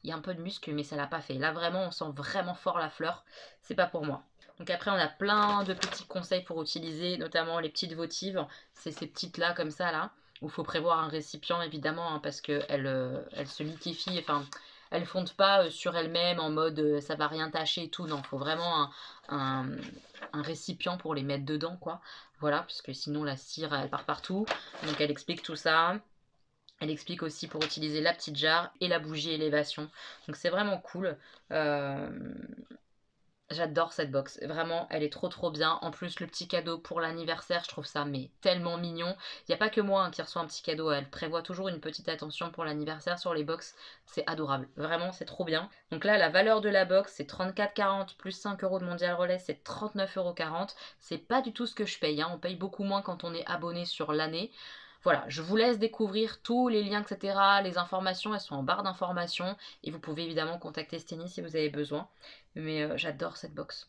Il y a un peu de musc, mais ça l'a pas fait. Là, vraiment, on sent vraiment fort la fleur. C'est pas pour moi. Donc après, on a plein de petits conseils pour utiliser, notamment les petites votives. C'est ces petites-là, comme ça, là, où il faut prévoir un récipient, évidemment, hein, parce qu'elles elles se liquéfient, enfin, elles fondent pas sur elles-mêmes en mode ça va rien tâcher et tout. Non, il faut vraiment un, un récipient pour les mettre dedans, quoi. Voilà, parce que sinon, la cire, elle part partout. Donc elle explique tout ça. Elle explique aussi pour utiliser la petite jarre et la bougie élévation. Donc c'est vraiment cool. J'adore cette box. Vraiment, elle est trop bien. En plus, le petit cadeau pour l'anniversaire, je trouve ça mais tellement mignon. Il n'y a pas que moi qui reçoit un petit cadeau. Elle prévoit toujours une petite attention pour l'anniversaire sur les box. C'est adorable. Vraiment, c'est trop bien. Donc là, la valeur de la box, c'est 34,40 plus 5 euros de Mondial Relais, c'est 39,40 €. C'est pas du tout ce que je paye, hein. On paye beaucoup moins quand on est abonné sur l'année. Voilà, je vous laisse découvrir tous les liens, etc. Les informations, elles sont en barre d'informations. Et vous pouvez évidemment contacter Steny si vous avez besoin. Mais j'adore cette box.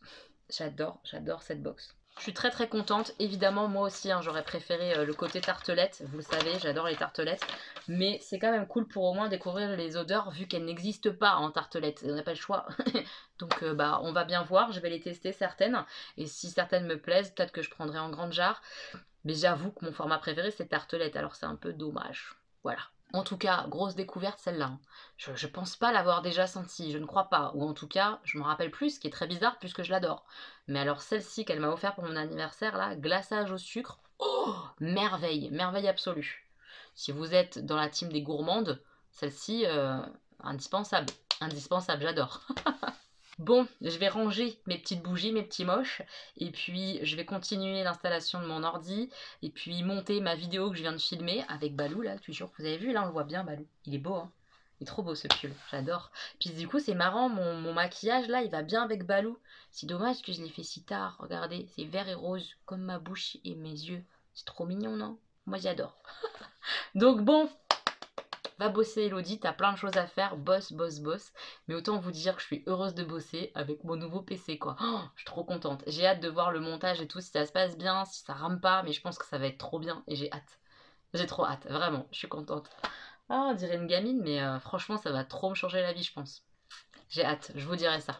J'adore cette box. Je suis très contente. Évidemment, moi aussi, hein, j'aurais préféré le côté tartelette. Vous le savez, j'adore les tartelettes. Mais c'est quand même cool pour au moins découvrir les odeurs, vu qu'elles n'existent pas en tartelette. On n'a pas le choix. Donc, bah, on va bien voir. Je vais les tester certaines. Et si certaines me plaisent, peut-être que je prendrai en grande jarre. Mais j'avoue que mon format préféré, c'est tartelette. Alors, c'est un peu dommage. Voilà. En tout cas, grosse découverte celle-là, hein. Je pense pas l'avoir déjà sentie, je ne crois pas. Ou en tout cas, je me rappelle plus, ce qui est très bizarre puisque je l'adore. Mais alors celle-ci qu'elle m'a offert pour mon anniversaire, là, glaçage au sucre, oh, merveille, merveille absolue. Si vous êtes dans la team des gourmandes, celle-ci, indispensable. Indispensable, j'adore. Bon, je vais ranger mes petites bougies, mes petits moches, et puis je vais continuer l'installation de mon ordi, et puis monter ma vidéo que je viens de filmer avec Balou, là, toujours. Vous avez vu, là, on le voit bien, Balou. Il est beau, hein. Il est trop beau, ce pull. J'adore. Puis du coup, c'est marrant, mon maquillage, là, il va bien avec Balou. C'est dommage que je l'ai fait si tard. Regardez, c'est vert et rose, comme ma bouche et mes yeux. C'est trop mignon, non? Moi, j'adore. Donc bon, va bosser Elodie, t'as plein de choses à faire, bosse. Mais autant vous dire que je suis heureuse de bosser avec mon nouveau PC, quoi. Oh, je suis trop contente. J'ai hâte de voir le montage et tout, si ça se passe bien, si ça rame pas, mais je pense que ça va être trop bien et j'ai hâte. J'ai trop hâte, vraiment, je suis contente. Ah, on dirait une gamine, mais franchement, ça va trop me changer la vie, je pense. J'ai hâte, je vous dirai ça.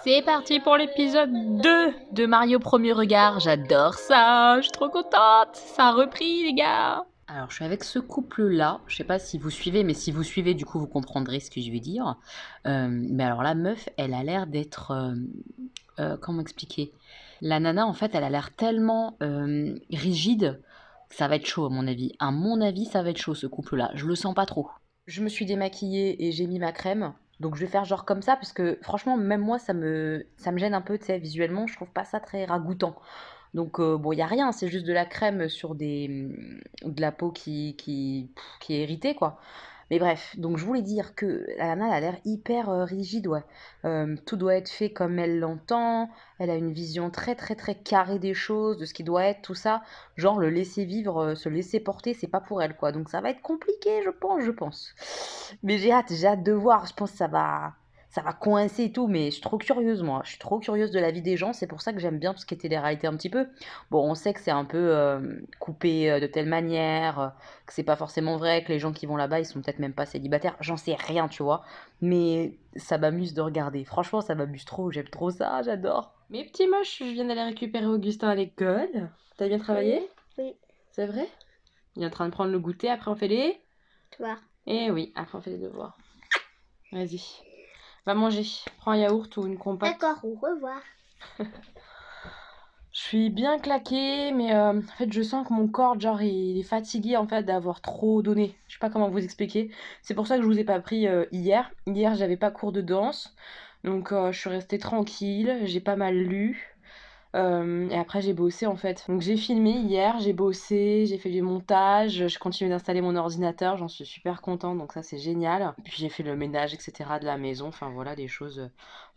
C'est parti pour l'épisode 2 de Mario Premier Regard. J'adore ça, je suis trop contente. Ça a repris, les gars. Alors, je suis avec ce couple-là. Je sais pas si vous suivez, mais si vous suivez, du coup, vous comprendrez ce que je vais dire. Mais alors, la meuf, elle a l'air d'être... comment expliquer? La nana, en fait, elle a l'air tellement rigide que ça va être chaud, à mon avis. À mon avis, ça va être chaud, ce couple-là. Je le sens pas trop. Je me suis démaquillée et j'ai mis ma crème. Donc, je vais faire genre comme ça parce que, franchement, même moi, ça me gêne un peu, tu sais, visuellement. Je trouve pas ça très ragoûtant. Donc, bon, il y a rien, c'est juste de la crème sur de la peau qui est irritée, quoi. Mais bref, donc je voulais dire que la nana, elle a l'air hyper rigide, ouais. Tout doit être fait comme elle l'entend. Elle a une vision très carrée des choses, de ce qui doit être, tout ça. Genre, le laisser vivre, se laisser porter, c'est pas pour elle, quoi. Donc ça va être compliqué, je pense. Mais j'ai hâte de voir. Je pense que ça va coincer et tout, mais je suis trop curieuse, moi. Je suis trop curieuse de la vie des gens. C'est pour ça que j'aime bien tout ce qui est télé-réalité un petit peu. Bon, on sait que c'est un peu coupé de telle manière, que c'est pas forcément vrai, que les gens qui vont là-bas, ils sont peut-être même pas célibataires. J'en sais rien, tu vois. Mais ça m'amuse de regarder. Franchement, ça m'amuse trop. J'aime trop ça. J'adore. Mes petits moches, je viens d'aller récupérer Augustin à l'école. T'as bien travaillé? Oui. C'est vrai? Il est en train de prendre le goûter. Après, on fait les... Toi. Eh oui, après, on fait les devoirs. Vas-y. Va manger. Prends un yaourt ou une compote. D'accord, au revoir. Je suis bien claquée, mais en fait, je sens que mon corps, genre, il est fatigué, en fait, d'avoir trop donné. Je sais pas comment vous expliquer. C'est pour ça que je vous ai pas pris hier. Hier, j'avais pas cours de danse. Donc, je suis restée tranquille. J'ai pas mal lu. Et après, j'ai bossé, en fait. Donc, j'ai filmé hier, j'ai bossé, j'ai fait du montage. Je continue d'installer mon ordinateur. J'en suis super contente. Donc, ça, c'est génial. Puis, j'ai fait le ménage, etc. de la maison. Enfin, voilà, des choses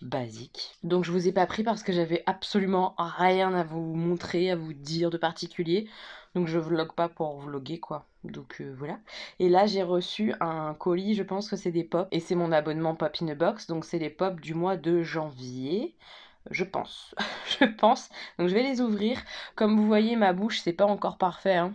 basiques. Donc, je vous ai pas pris parce que j'avais absolument rien à vous montrer, à vous dire de particulier. Donc je vlog pas pour vloguer quoi. Donc voilà. Et là j'ai reçu un colis, je pense que c'est des pop. Et c'est mon abonnement Pop in a Box. Donc c'est les pop du mois de janvier. Je pense. Je pense. Donc je vais les ouvrir. Comme vous voyez, ma bouche, c'est pas encore parfait, hein.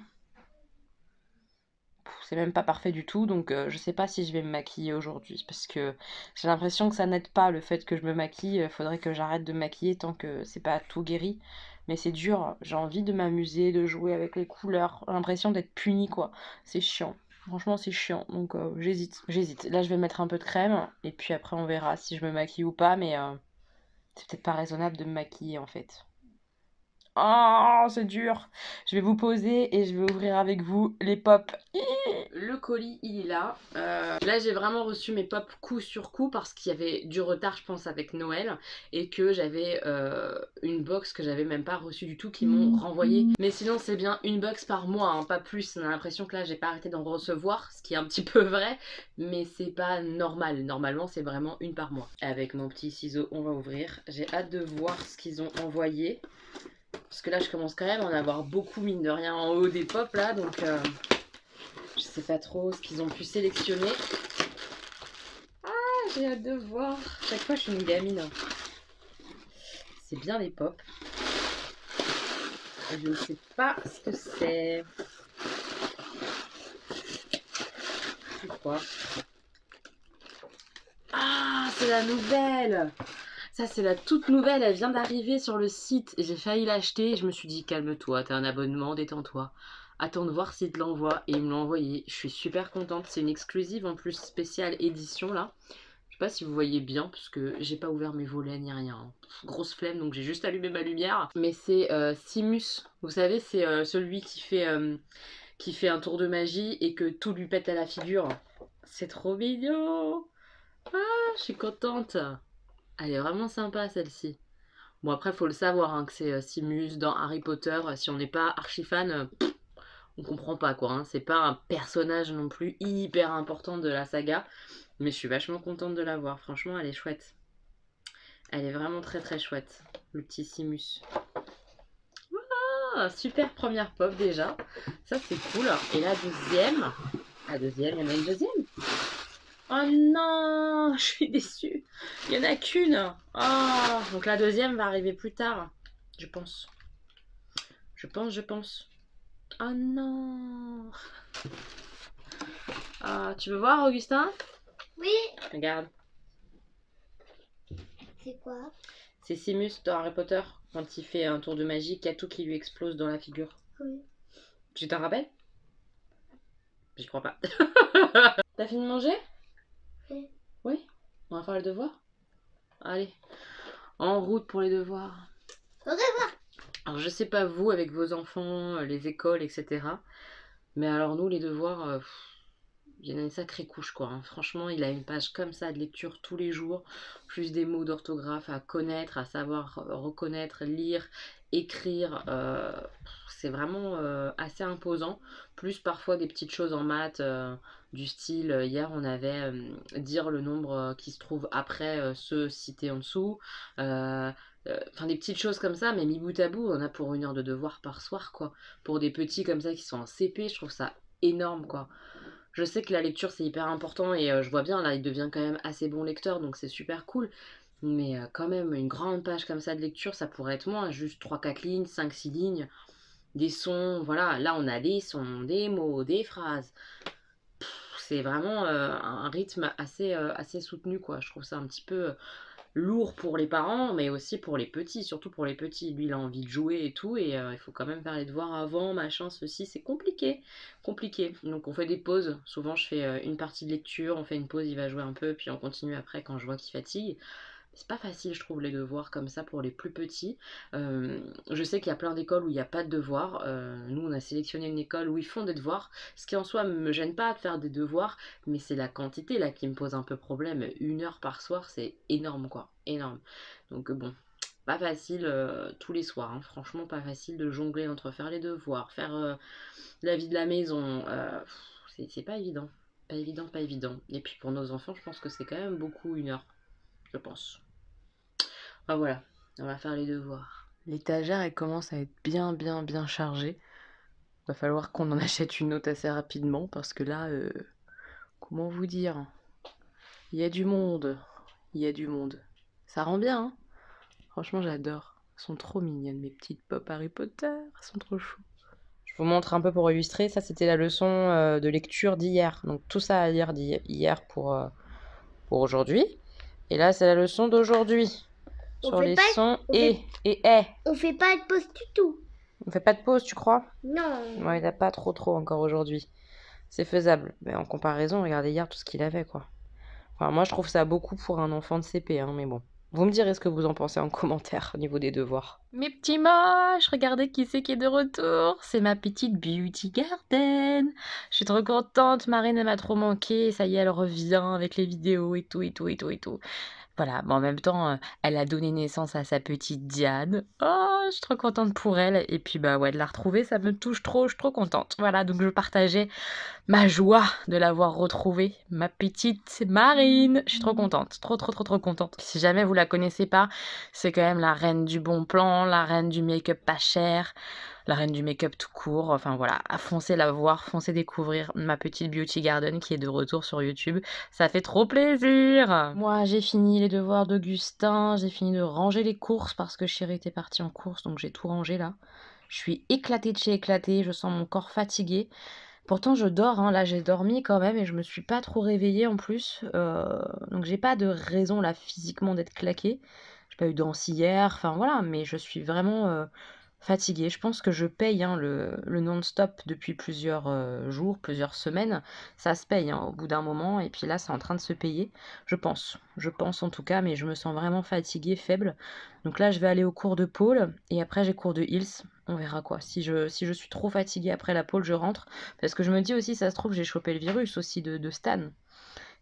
C'est même pas parfait du tout, donc je sais pas si je vais me maquiller aujourd'hui, parce que j'ai l'impression que ça n'aide pas le fait que je me maquille. Faudrait que j'arrête de me maquiller tant que c'est pas tout guéri. Mais c'est dur, j'ai envie de m'amuser, de jouer avec les couleurs. J'ai l'impression d'être punie, quoi. C'est chiant. Franchement, c'est chiant, donc j'hésite. Là, je vais mettre un peu de crème, et puis après, on verra si je me maquille ou pas, mais c'est peut-être pas raisonnable de me maquiller, en fait. Oh, c'est dur. Je vais vous poser et je vais ouvrir avec vous les pop. Le colis, il est là. Là, j'ai vraiment reçu mes pop coup sur coup parce qu'il y avait du retard, je pense, avec Noël et que j'avais une box que j'avais même pas reçue du tout qui m'ont renvoyé. Mais sinon, c'est bien une box par mois, hein, pas plus. On a l'impression que là, j'ai pas arrêté d'en recevoir, ce qui est un petit peu vrai, mais c'est pas normal. Normalement, c'est vraiment une par mois. Avec mon petit ciseau, on va ouvrir. J'ai hâte de voir ce qu'ils ont envoyé. Parce que là, je commence quand même à en avoir beaucoup, mine de rien, en haut des pop, là. Donc, je sais pas trop ce qu'ils ont pu sélectionner. Ah, j'ai hâte de voir. Chaque fois, je suis une gamine, hein. C'est bien les pop. Je ne sais pas ce que c'est. C'est quoi? Ah, c'est la nouvelle! Ça, c'est la toute nouvelle. Elle vient d'arriver sur le site. J'ai failli l'acheter. Je me suis dit, calme-toi, t'as un abonnement, détends-toi. Attends de voir s'il te l'envoie. Et il me l'a envoyé. Je suis super contente. C'est une exclusive en plus, spéciale édition là. Je sais pas si vous voyez bien, parce que j'ai pas ouvert mes volets ni rien, hein. Grosse flemme, donc j'ai juste allumé ma lumière. Mais c'est Simus. Vous savez, c'est celui qui fait un tour de magie et que tout lui pète à la figure. C'est trop mignon. Ah, je suis contente. Elle est vraiment sympa celle-ci. Bon après faut le savoir hein, que c'est Simus dans Harry Potter. Si on n'est pas archi fan, on comprend pas quoi, hein. C'est pas un personnage non plus hyper important de la saga. Mais je suis vachement contente de la voir. Franchement elle est chouette. Elle est vraiment très très chouette. Le petit Simus. Ah, super première pop déjà. Ça c'est cool. Et la deuxième. La deuxième, il y en a une deuxième. Oh non, je suis déçue. Il n'y en a qu'une. Oh, donc la deuxième va arriver plus tard, je pense. Je pense. Oh non. Ah, tu veux voir, Augustin? Oui. Regarde. C'est quoi? C'est Simus dans Harry Potter. Quand il fait un tour de magie, il y a tout qui lui explose dans la figure. Oui. Tu t'en rappelles? J'y crois pas. T'as fini de manger? Oui. Oui. On va faire le devoir? Allez. En route pour les devoirs. Au revoir. Alors je sais pas vous avec vos enfants, les écoles, etc. Mais alors nous les devoirs, il y en a une sacrée couche quoi, hein. Franchement il a une page comme ça de lecture tous les jours, plus des mots d'orthographe à connaître, à savoir reconnaître, lire, écrire. C'est vraiment assez imposant. Plus parfois des petites choses en maths du style hier on avait dire le nombre qui se trouve après ceux cités en dessous. Euh, Enfin des petites choses comme ça, mais mis bout à bout, on a pour 1 heure de devoir par soir, quoi. Pour des petits comme ça qui sont en CP, je trouve ça énorme, quoi. Je sais que la lecture c'est hyper important et je vois bien, là, il devient quand même assez bon lecteur, donc c'est super cool. Mais quand même, une grande page comme ça de lecture, ça pourrait être moins, juste 3 4 lignes, 5 6 lignes, des sons, voilà. Là, on a des sons, des mots, des phrases. C'est vraiment un rythme assez soutenu, quoi. Je trouve ça un petit peu lourd pour les parents, mais aussi pour les petits, surtout pour les petits. Lui, il a envie de jouer et tout, et il faut quand même faire les devoirs avant, machin, ceci, c'est compliqué, compliqué. Donc on fait des pauses. Souvent, je fais une partie de lecture, on fait une pause, il va jouer un peu, puis on continue après quand je vois qu'il fatigue. C'est pas facile, je trouve, les devoirs comme ça pour les plus petits. Je sais qu'il y a plein d'écoles où il n'y a pas de devoirs. Nous, on a sélectionné une école où ils font des devoirs, ce qui en soi me gêne pas de faire des devoirs, mais c'est la quantité là qui me pose un peu problème. 1 heure par soir, c'est énorme quoi, énorme. Donc bon, pas facile tous les soirs, hein. Franchement, pas facile de jongler entre faire les devoirs, faire la vie de la maison. C'est pas évident. Pas évident, pas évident. Et puis pour nos enfants, je pense que c'est quand même beaucoup 1 heure, je pense. Ah voilà, on va faire les devoirs. L'étagère, elle commence à être bien chargée. Va falloir qu'on en achète une autre assez rapidement parce que là, comment vous dire? Il y a du monde. Il y a du monde. Ça rend bien, hein? Franchement, j'adore. Elles sont trop mignonnes, mes petites pop Harry Potter. Elles sont trop chou. Je vous montre un peu pour illustrer. Ça, c'était la leçon de lecture d'hier. Donc, tout ça à lire hier pour aujourd'hui. Et là, c'est la leçon d'aujourd'hui. Sur les sons et. On fait pas de pause du tout. On fait pas de pause, tu crois? Non. Ouais, il n'a pas trop encore aujourd'hui. C'est faisable. Mais en comparaison, regardez hier tout ce qu'il avait, quoi. Enfin, moi, je trouve ça beaucoup pour un enfant de CP, hein, mais bon. Vous me direz ce que vous en pensez en commentaire au niveau des devoirs. Mes petits moches, regardez qui c'est qui est de retour. C'est ma petite Beauty Garden. Je suis trop contente, Marine elle m'a trop manqué. Ça y est, elle revient avec les vidéos et tout. Voilà, mais en même temps, elle a donné naissance à sa petite Diane. Oh, je suis trop contente pour elle. Et puis, bah ouais, de la retrouver, ça me touche trop, je suis trop contente. Voilà, donc je partageais ma joie de l'avoir retrouvée, ma petite Marine. Je suis trop contente, trop contente. Si jamais vous la connaissez pas, c'est quand même la reine du bon plan, la reine du make-up pas cher, la reine du make-up tout court. Enfin voilà, foncez la voir, foncez découvrir ma petite Beauty Garden qui est de retour sur YouTube. Ça fait trop plaisir. Moi, j'ai fini les devoirs d'Augustin, j'ai fini de ranger les courses parce que Chérie était partie en course, donc j'ai tout rangé là. Je suis éclatée de chez éclatée, je sens mon corps fatigué. Pourtant, je dors, hein. Là, j'ai dormi quand même et je me suis pas trop réveillée en plus. Donc, j'ai pas de raison là physiquement d'être claquée. J'ai pas eu danse hier, enfin voilà, mais je suis vraiment fatiguée. Je pense que je paye hein, le non-stop depuis plusieurs jours, plusieurs semaines. Ça se paye hein, au bout d'un moment et puis là, c'est en train de se payer. Je pense en tout cas, mais je me sens vraiment fatiguée, faible. Donc là, je vais aller au cours de pôle et après, j'ai cours de Hills. On verra quoi. Si je suis trop fatiguée après la pôle, je rentre. Parce que je me dis aussi, ça se trouve, j'ai chopé le virus aussi de Stan.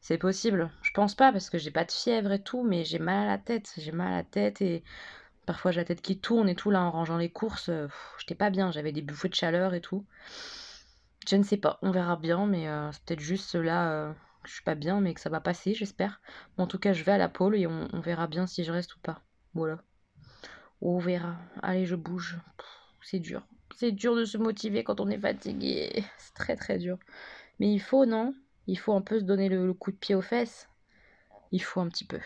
C'est possible. Je pense pas parce que j'ai pas de fièvre et tout, mais j'ai mal à la tête. J'ai mal à la tête et parfois j'ai la tête qui tourne et tout. Là, en rangeant les courses, j'étais pas bien. J'avais des bouffées de chaleur et tout. Je ne sais pas. On verra bien, mais c'est peut-être juste là que je suis pas bien, mais que ça va passer, j'espère. Bon, en tout cas, je vais à la pôle et on verra bien si je reste ou pas. Voilà. On verra. Allez, je bouge. C'est dur. C'est dur de se motiver quand on est fatigué. C'est très dur. Mais il faut, non? Il faut un peu se donner le coup de pied aux fesses. Il faut un petit peu.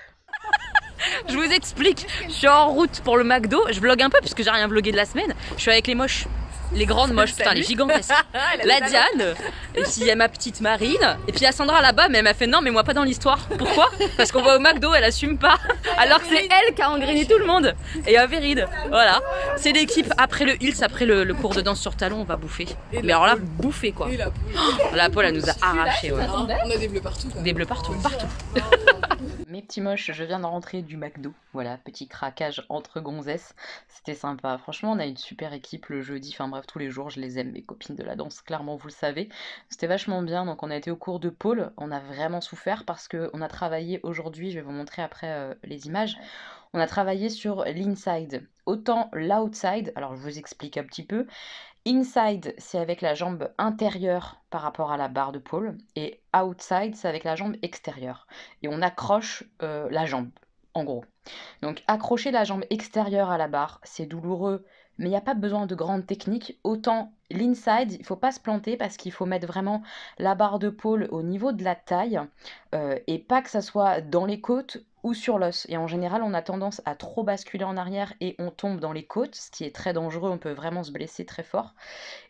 Je vous explique. Je suis en route pour le McDo. Je vlog un peu puisque j'ai rien vlogué de la semaine. Je suis avec les moches. Les grandes moches, putain, les gigantesques. La Diane, et puis il y a ma petite Marine, et puis il y a Sandra là-bas, mais elle m'a fait non, mais moi pas dans l'histoire. Pourquoi? Parce qu'on va au McDo, elle assume pas. Alors que c'est elle qui a engrainé tout le monde. Et Véride, voilà. C'est l'équipe après le Hills, après le cours de danse sur talon, on va bouffer. Mais alors là, bouffer quoi. La Paul, elle nous a arraché. Ouais. On a des bleus partout. Des bleus partout. Mes petits moches, je viens de rentrer du McDo. Voilà, petit craquage entre gonzesses. C'était sympa. Franchement, on a une super équipe le jeudi. Enfin bref, tous les jours, je les aime, mes copines de la danse. Clairement, vous le savez. C'était vachement bien. Donc, on a été au cours de pôle. On a vraiment souffert parce qu'on a travaillé aujourd'hui. Je vais vous montrer après les images. On a travaillé sur l'inside. Autant l'outside. Alors, je vous explique un petit peu. Inside, c'est avec la jambe intérieure par rapport à la barre de pôle. Et outside, c'est avec la jambe extérieure. Et on accroche la jambe, en gros. Donc accrocher la jambe extérieure à la barre, c'est douloureux, mais il n'y a pas besoin de grande technique. Autant l'inside, il ne faut pas se planter parce qu'il faut mettre vraiment la barre de pôle au niveau de la taille et pas que ça soit dans les côtes ou sur l'os. Et en général, on a tendance à trop basculer en arrière et on tombe dans les côtes, ce qui est très dangereux, on peut vraiment se blesser très fort.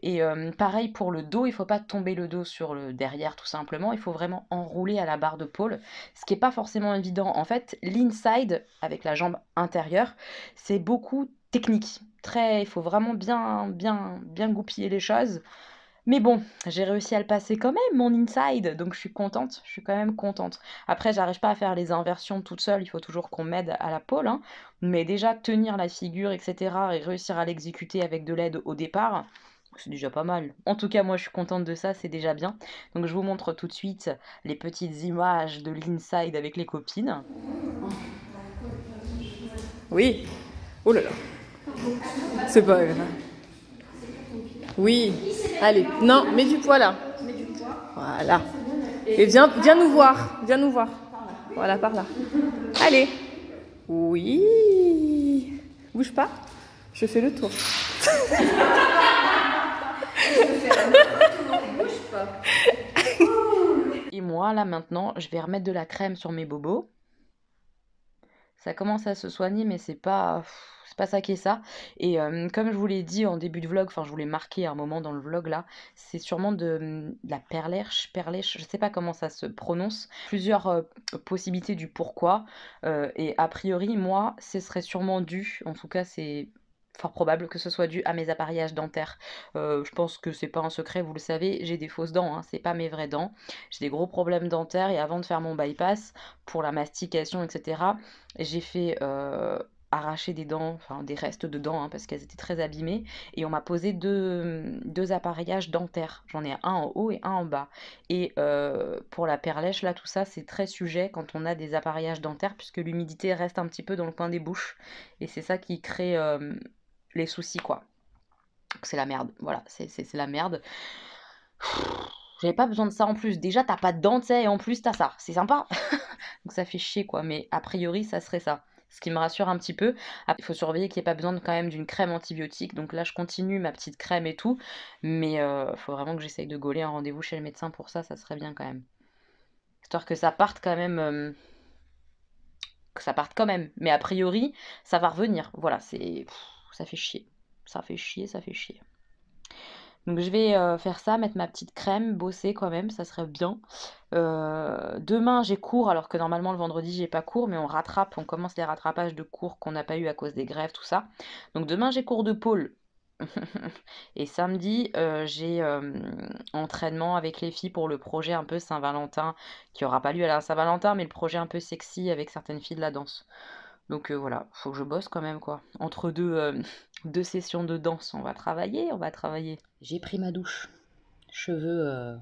Et pareil pour le dos, il ne faut pas tomber le dos sur le derrière tout simplement, il faut vraiment enrouler à la barre de pôle, ce qui n'est pas forcément évident. En fait, l'inside, avec la jambe intérieure, c'est beaucoup technique. Il faut vraiment bien goupiller les choses. Mais bon, j'ai réussi à le passer quand même, mon inside, donc je suis contente, je suis quand même contente. Après, j'arrive pas à faire les inversions toute seule, il faut toujours qu'on m'aide à la pôle, hein. Mais déjà, tenir la figure, etc., et réussir à l'exécuter avec de l'aide au départ, c'est déjà pas mal. En tout cas, moi, je suis contente de ça, c'est déjà bien. Donc, je vous montre tout de suite les petites images de l'inside avec les copines. Oui. Oh là là. C'est pas grave. Oui. Allez. Non, mets du poids là. Voilà. Et viens nous voir. Viens nous voir. Voilà, par là. Allez. Oui. Bouge pas. Je fais le tour. Et moi, là, maintenant, je vais remettre de la crème sur mes bobos. Ça commence à se soigner, mais c'est pas ça qui est ça. Et comme je vous l'ai dit en début de vlog, enfin je vous l'ai marqué à un moment dans le vlog là, c'est sûrement de la perlèche, je sais pas comment ça se prononce. Plusieurs possibilités du pourquoi. Et a priori, moi, ce serait sûrement dû, en tout cas c'est fort probable que ce soit dû à mes appareillages dentaires. Je pense que c'est pas un secret, vous le savez, j'ai des fausses dents, hein, c'est pas mes vraies dents. J'ai des gros problèmes dentaires et avant de faire mon bypass, pour la mastication, etc., j'ai fait arracher des dents, enfin des restes de dents, hein, parce qu'elles étaient très abîmées, et on m'a posé deux appareillages dentaires. J'en ai un en haut et un en bas. Et pour la perlèche, là, tout ça, c'est très sujet quand on a des appareillages dentaires, puisque l'humidité reste un petit peu dans le coin des bouches, et c'est ça qui crée les soucis, quoi. C'est la merde, voilà, c'est la merde. J'avais pas besoin de ça en plus. Déjà, t'as pas de dents, tu sais, et en plus, t'as ça. C'est sympa. Donc ça fait chier, quoi. Mais a priori, ça serait ça. Ce qui me rassure un petit peu. Il faut surveiller qu'il n'y ait pas besoin quand même d'une crème antibiotique. Donc là, je continue ma petite crème et tout. Mais faut vraiment que j'essaye de gauler un rendez-vous chez le médecin pour ça. Ça serait bien quand même. Histoire que ça parte quand même. Que ça parte quand même. Mais a priori, ça va revenir. Voilà, ça fait chier. Ça fait chier, ça fait chier. Donc je vais faire ça, mettre ma petite crème, bosser quand même, ça serait bien. Demain j'ai cours, alors que normalement le vendredi j'ai pas cours, mais on commence les rattrapages de cours qu'on n'a pas eu à cause des grèves, tout ça. Donc demain j'ai cours de pôle. Et samedi j'ai entraînement avec les filles pour le projet un peu Saint-Valentin, qui aura pas lieu à la Saint-Valentin, mais le projet un peu sexy avec certaines filles de la danse. Donc voilà, faut que je bosse quand même, quoi. Entre deux sessions de danse, on va travailler, on va travailler. J'ai pris ma douche. Cheveux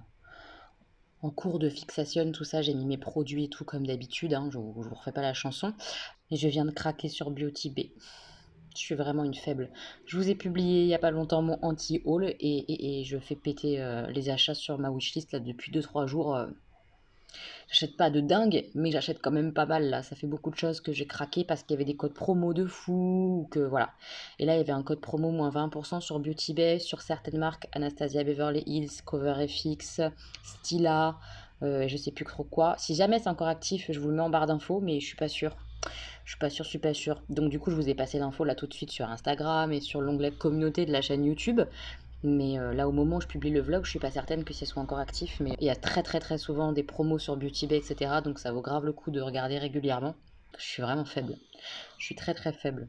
en cours de fixation, tout ça, j'ai mis mes produits et tout comme d'habitude, hein, je vous refais pas la chanson. Et je viens de craquer sur Beauty Bay. Je suis vraiment une faible. Je vous ai publié il y a pas longtemps mon anti-haul et je fais péter les achats sur ma wishlist là depuis 2-3 jours. J'achète pas de dingue, mais j'achète quand même pas mal là. Ça fait beaucoup de choses que j'ai craqué parce qu'il y avait des codes promo de fou, ou que voilà. Et là, il y avait un code promo moins 20% sur Beauty Bay, sur certaines marques, Anastasia Beverly Hills, Cover FX, Stila, je sais plus trop quoi. Si jamais c'est encore actif, je vous le mets en barre d'infos, mais je suis pas sûre. Je suis pas sûre. Donc du coup, je vous ai passé l'info là tout de suite sur Instagram et sur l'onglet communauté de la chaîne YouTube. Mais là, au moment où je publie le vlog, je suis pas certaine que ce soit encore actif. Mais il y a très souvent des promos sur Beauty Bay, etc. Donc ça vaut grave le coup de regarder régulièrement. Je suis vraiment faible. Je suis très faible.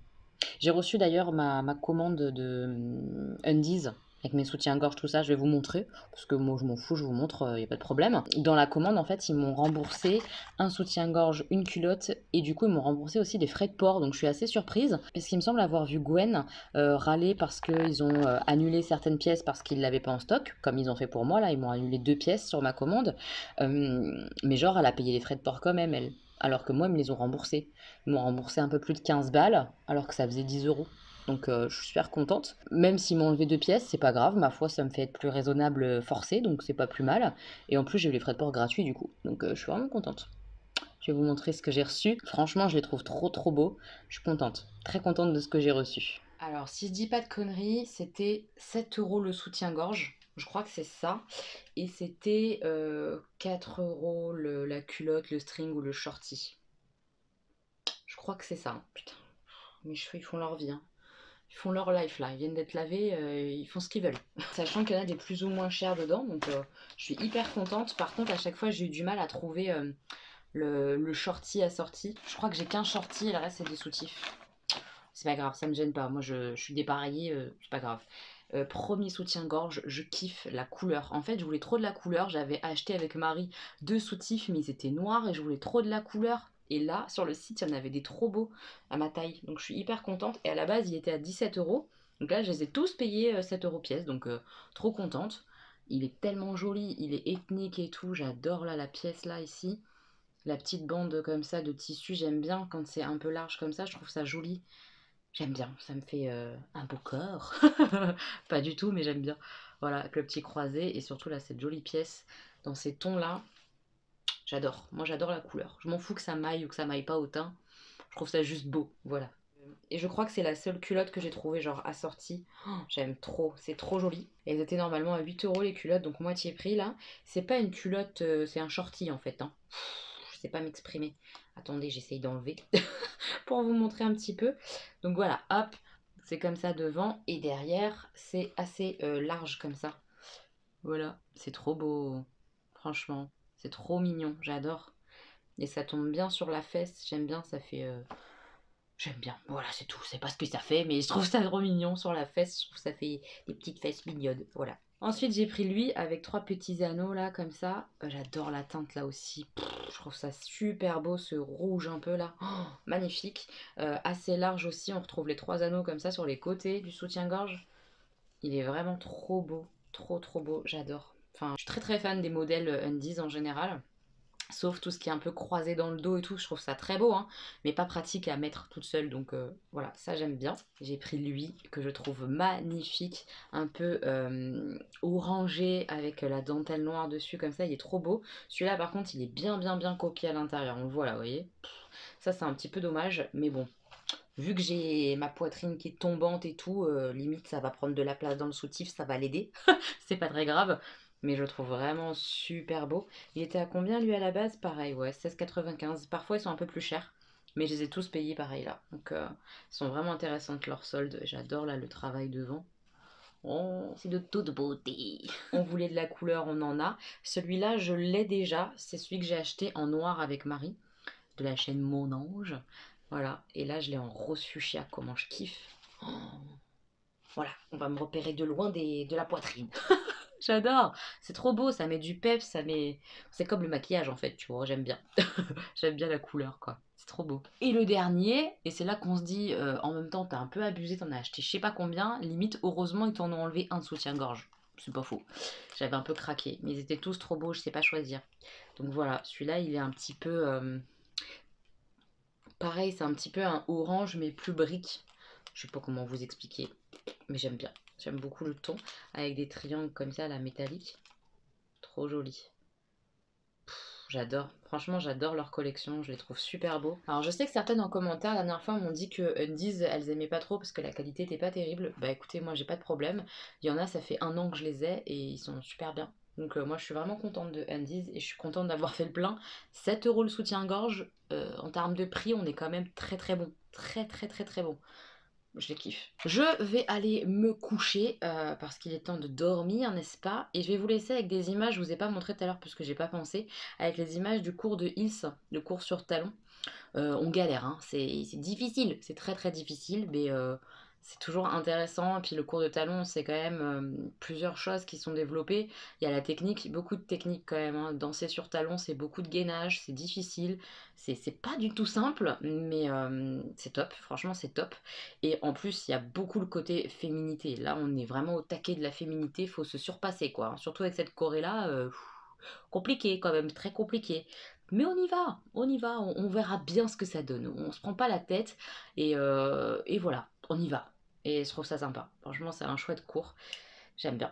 J'ai reçu d'ailleurs ma commande de Undies avec mes soutiens-gorge, tout ça, je vais vous montrer, parce que moi je m'en fous, je vous montre, il n'y a pas de problème. Dans la commande, en fait, ils m'ont remboursé un soutien-gorge, une culotte, et du coup, ils m'ont remboursé aussi des frais de port, donc je suis assez surprise, parce qu'il me semble avoir vu Gwen râler parce qu'ils ont annulé certaines pièces parce qu'ils ne l'avaient pas en stock, comme ils ont fait pour moi, là, ils m'ont annulé 2 pièces sur ma commande, mais genre, elle a payé les frais de port quand même, elle. Alors que moi, ils me les ont remboursés. Ils m'ont remboursé un peu plus de 15 balles, alors que ça faisait 10 euros. Donc je suis super contente. Même s'ils m'ont enlevé 2 pièces, c'est pas grave. Ma foi, ça me fait être plus raisonnable forcé, donc c'est pas plus mal. Et en plus, j'ai eu les frais de port gratuits du coup. Donc je suis vraiment contente. Je vais vous montrer ce que j'ai reçu. Franchement, je les trouve trop beaux. Je suis contente. Très contente de ce que j'ai reçu. Alors, si je dis pas de conneries, c'était 7 euros le soutien-gorge. Je crois que c'est ça. Et c'était 4 euros la culotte, le string ou le shorty. Je crois que c'est ça. Hein. Putain, mes cheveux, ils font leur vie. Hein. Ils font leur life là, ils viennent d'être lavés, ils font ce qu'ils veulent. Sachant qu'il y en a des plus ou moins chers dedans, donc je suis hyper contente. Par contre, à chaque fois, j'ai eu du mal à trouver le shorty assorti. Je crois que j'ai qu'un shorty et le reste, c'est des soutifs. C'est pas grave, ça me gêne pas. Moi, je suis dépareillée, c'est pas grave. Premier soutien-gorge, je kiffe la couleur. En fait, je voulais trop de la couleur. J'avais acheté avec Marie 2 soutifs, mais ils étaient noirs et je voulais trop de la couleur. Et là, sur le site, il y en avait des trop beaux à ma taille. Donc je suis hyper contente. Et à la base, il était à 17 euros. Donc là, je les ai tous payés 7 euros pièce. Donc trop contente. Il est tellement joli. Il est ethnique et tout. J'adore là la pièce là, ici. La petite bande comme ça de tissu. J'aime bien quand c'est un peu large comme ça. Je trouve ça joli. J'aime bien. Ça me fait un beau corps. Pas du tout, mais j'aime bien. Voilà, avec le petit croisé. Et surtout là, cette jolie pièce dans ces tons là. J'adore, moi j'adore la couleur. Je m'en fous que ça maille ou que ça maille pas au teint. Je trouve ça juste beau, voilà. Et je crois que c'est la seule culotte que j'ai trouvée genre assortie. Oh, j'aime trop, c'est trop joli. Et elles étaient normalement à 8 € les culottes, donc moitié prix là. C'est pas une culotte, c'est un shorty en fait. Hein. Je sais pas m'exprimer. Attendez, j'essaye d'enlever pour vous montrer un petit peu. Donc voilà, hop, c'est comme ça devant. Et derrière, c'est assez large comme ça. Voilà, c'est trop beau. Franchement, c'est trop mignon, j'adore. Et ça tombe bien sur la fesse, j'aime bien, ça fait... J'aime bien, voilà c'est tout, c'est pas ce que ça fait, mais je trouve ça trop mignon sur la fesse, je trouve que ça fait des petites fesses mignonnes, voilà. Ensuite j'ai pris lui avec 3 petits anneaux là, comme ça, j'adore la teinte là aussi, je trouve ça super beau, ce rouge un peu là, oh, magnifique, assez large aussi, on retrouve les 3 anneaux comme ça sur les côtés du soutien-gorge, il est vraiment trop beau, trop beau, j'adore. Enfin, je suis très fan des modèles undies en général. Sauf tout ce qui est un peu croisé dans le dos et tout, je trouve ça très beau, hein, mais pas pratique à mettre toute seule, donc voilà, ça j'aime bien. J'ai pris lui, que je trouve magnifique, un peu orangé, avec la dentelle noire dessus, comme ça, il est trop beau. Celui-là, par contre, il est bien coquille à l'intérieur, on le voit là, vous voyez. Ça, c'est un petit peu dommage, mais bon, vu que j'ai ma poitrine qui est tombante et tout, limite, ça va prendre de la place dans le soutif, ça va l'aider, c'est pas très grave. Mais je le trouve vraiment super beau. Il était à combien lui à la base? Pareil, ouais, 16,95. Parfois ils sont un peu plus chers. Mais je les ai tous payés pareil là. Donc ils sont vraiment intéressantes leurs soldes. J'adore là le travail devant. Oh, c'est de toute beauté. On voulait de la couleur, on en a. Celui-là, je l'ai déjà. C'est celui que j'ai acheté en noir avec Marie. De la chaîne Mon Ange. Voilà. Et là, je l'ai en rose fuchsia. Comment je kiffe. Oh. Voilà, on va me repérer de loin de la poitrine. J'adore, c'est trop beau, ça met du peps, ça met... C'est comme le maquillage en fait, tu vois, j'aime bien. J'aime bien la couleur quoi, c'est trop beau. Et le dernier, et c'est là qu'on se dit, en même temps t'as un peu abusé, t'en as acheté je sais pas combien, limite heureusement ils t'en ont enlevé un de soutien-gorge. C'est pas faux, j'avais un peu craqué, mais ils étaient tous trop beaux, je sais pas choisir. Donc voilà, celui-là il est un petit peu... Pareil, c'est un petit peu un orange mais plus brique. Je sais pas comment vous expliquer, mais j'aime bien. J'aime beaucoup le ton, avec des triangles comme ça, la métallique. Trop joli. J'adore. Franchement, j'adore leur collection. Je les trouve super beaux. Alors, je sais que certaines en commentaire, la dernière fois, m'ont dit que Undies, elles aimaient pas trop parce que la qualité était pas terrible. Bah écoutez, moi, j'ai pas de problème. Il y en a, ça fait 1 an que je les ai et ils sont super bien. Donc moi, je suis vraiment contente de Undies et je suis contente d'avoir fait le plein. 7 € le soutien-gorge. En termes de prix, on est quand même très bon. Très bon. Je les kiffe. Je vais aller me coucher parce qu'il est temps de dormir, n'est-ce pas? Et je vais vous laisser avec des images, je vous ai pas montré tout à l'heure parce que j'ai pas pensé, avec les images du cours de Hills, le cours sur talon. On galère, hein. C'est difficile, c'est très difficile, mais c'est toujours intéressant. Et puis le cours de talon, c'est quand même plusieurs choses qui sont développées. Il y a la technique, beaucoup de techniques quand même, hein. Danser sur talon, c'est beaucoup de gainage, c'est difficile. C'est pas du tout simple, mais c'est top, franchement c'est top. Et en plus, il y a beaucoup le côté féminité. Là, on est vraiment au taquet de la féminité, faut se surpasser quoi. Surtout avec cette choré-là, compliqué quand même, très compliqué. Mais on y va, on verra bien ce que ça donne. On se prend pas la tête et voilà, on y va. Et je trouve ça sympa. Franchement, c'est un chouette cours. J'aime bien.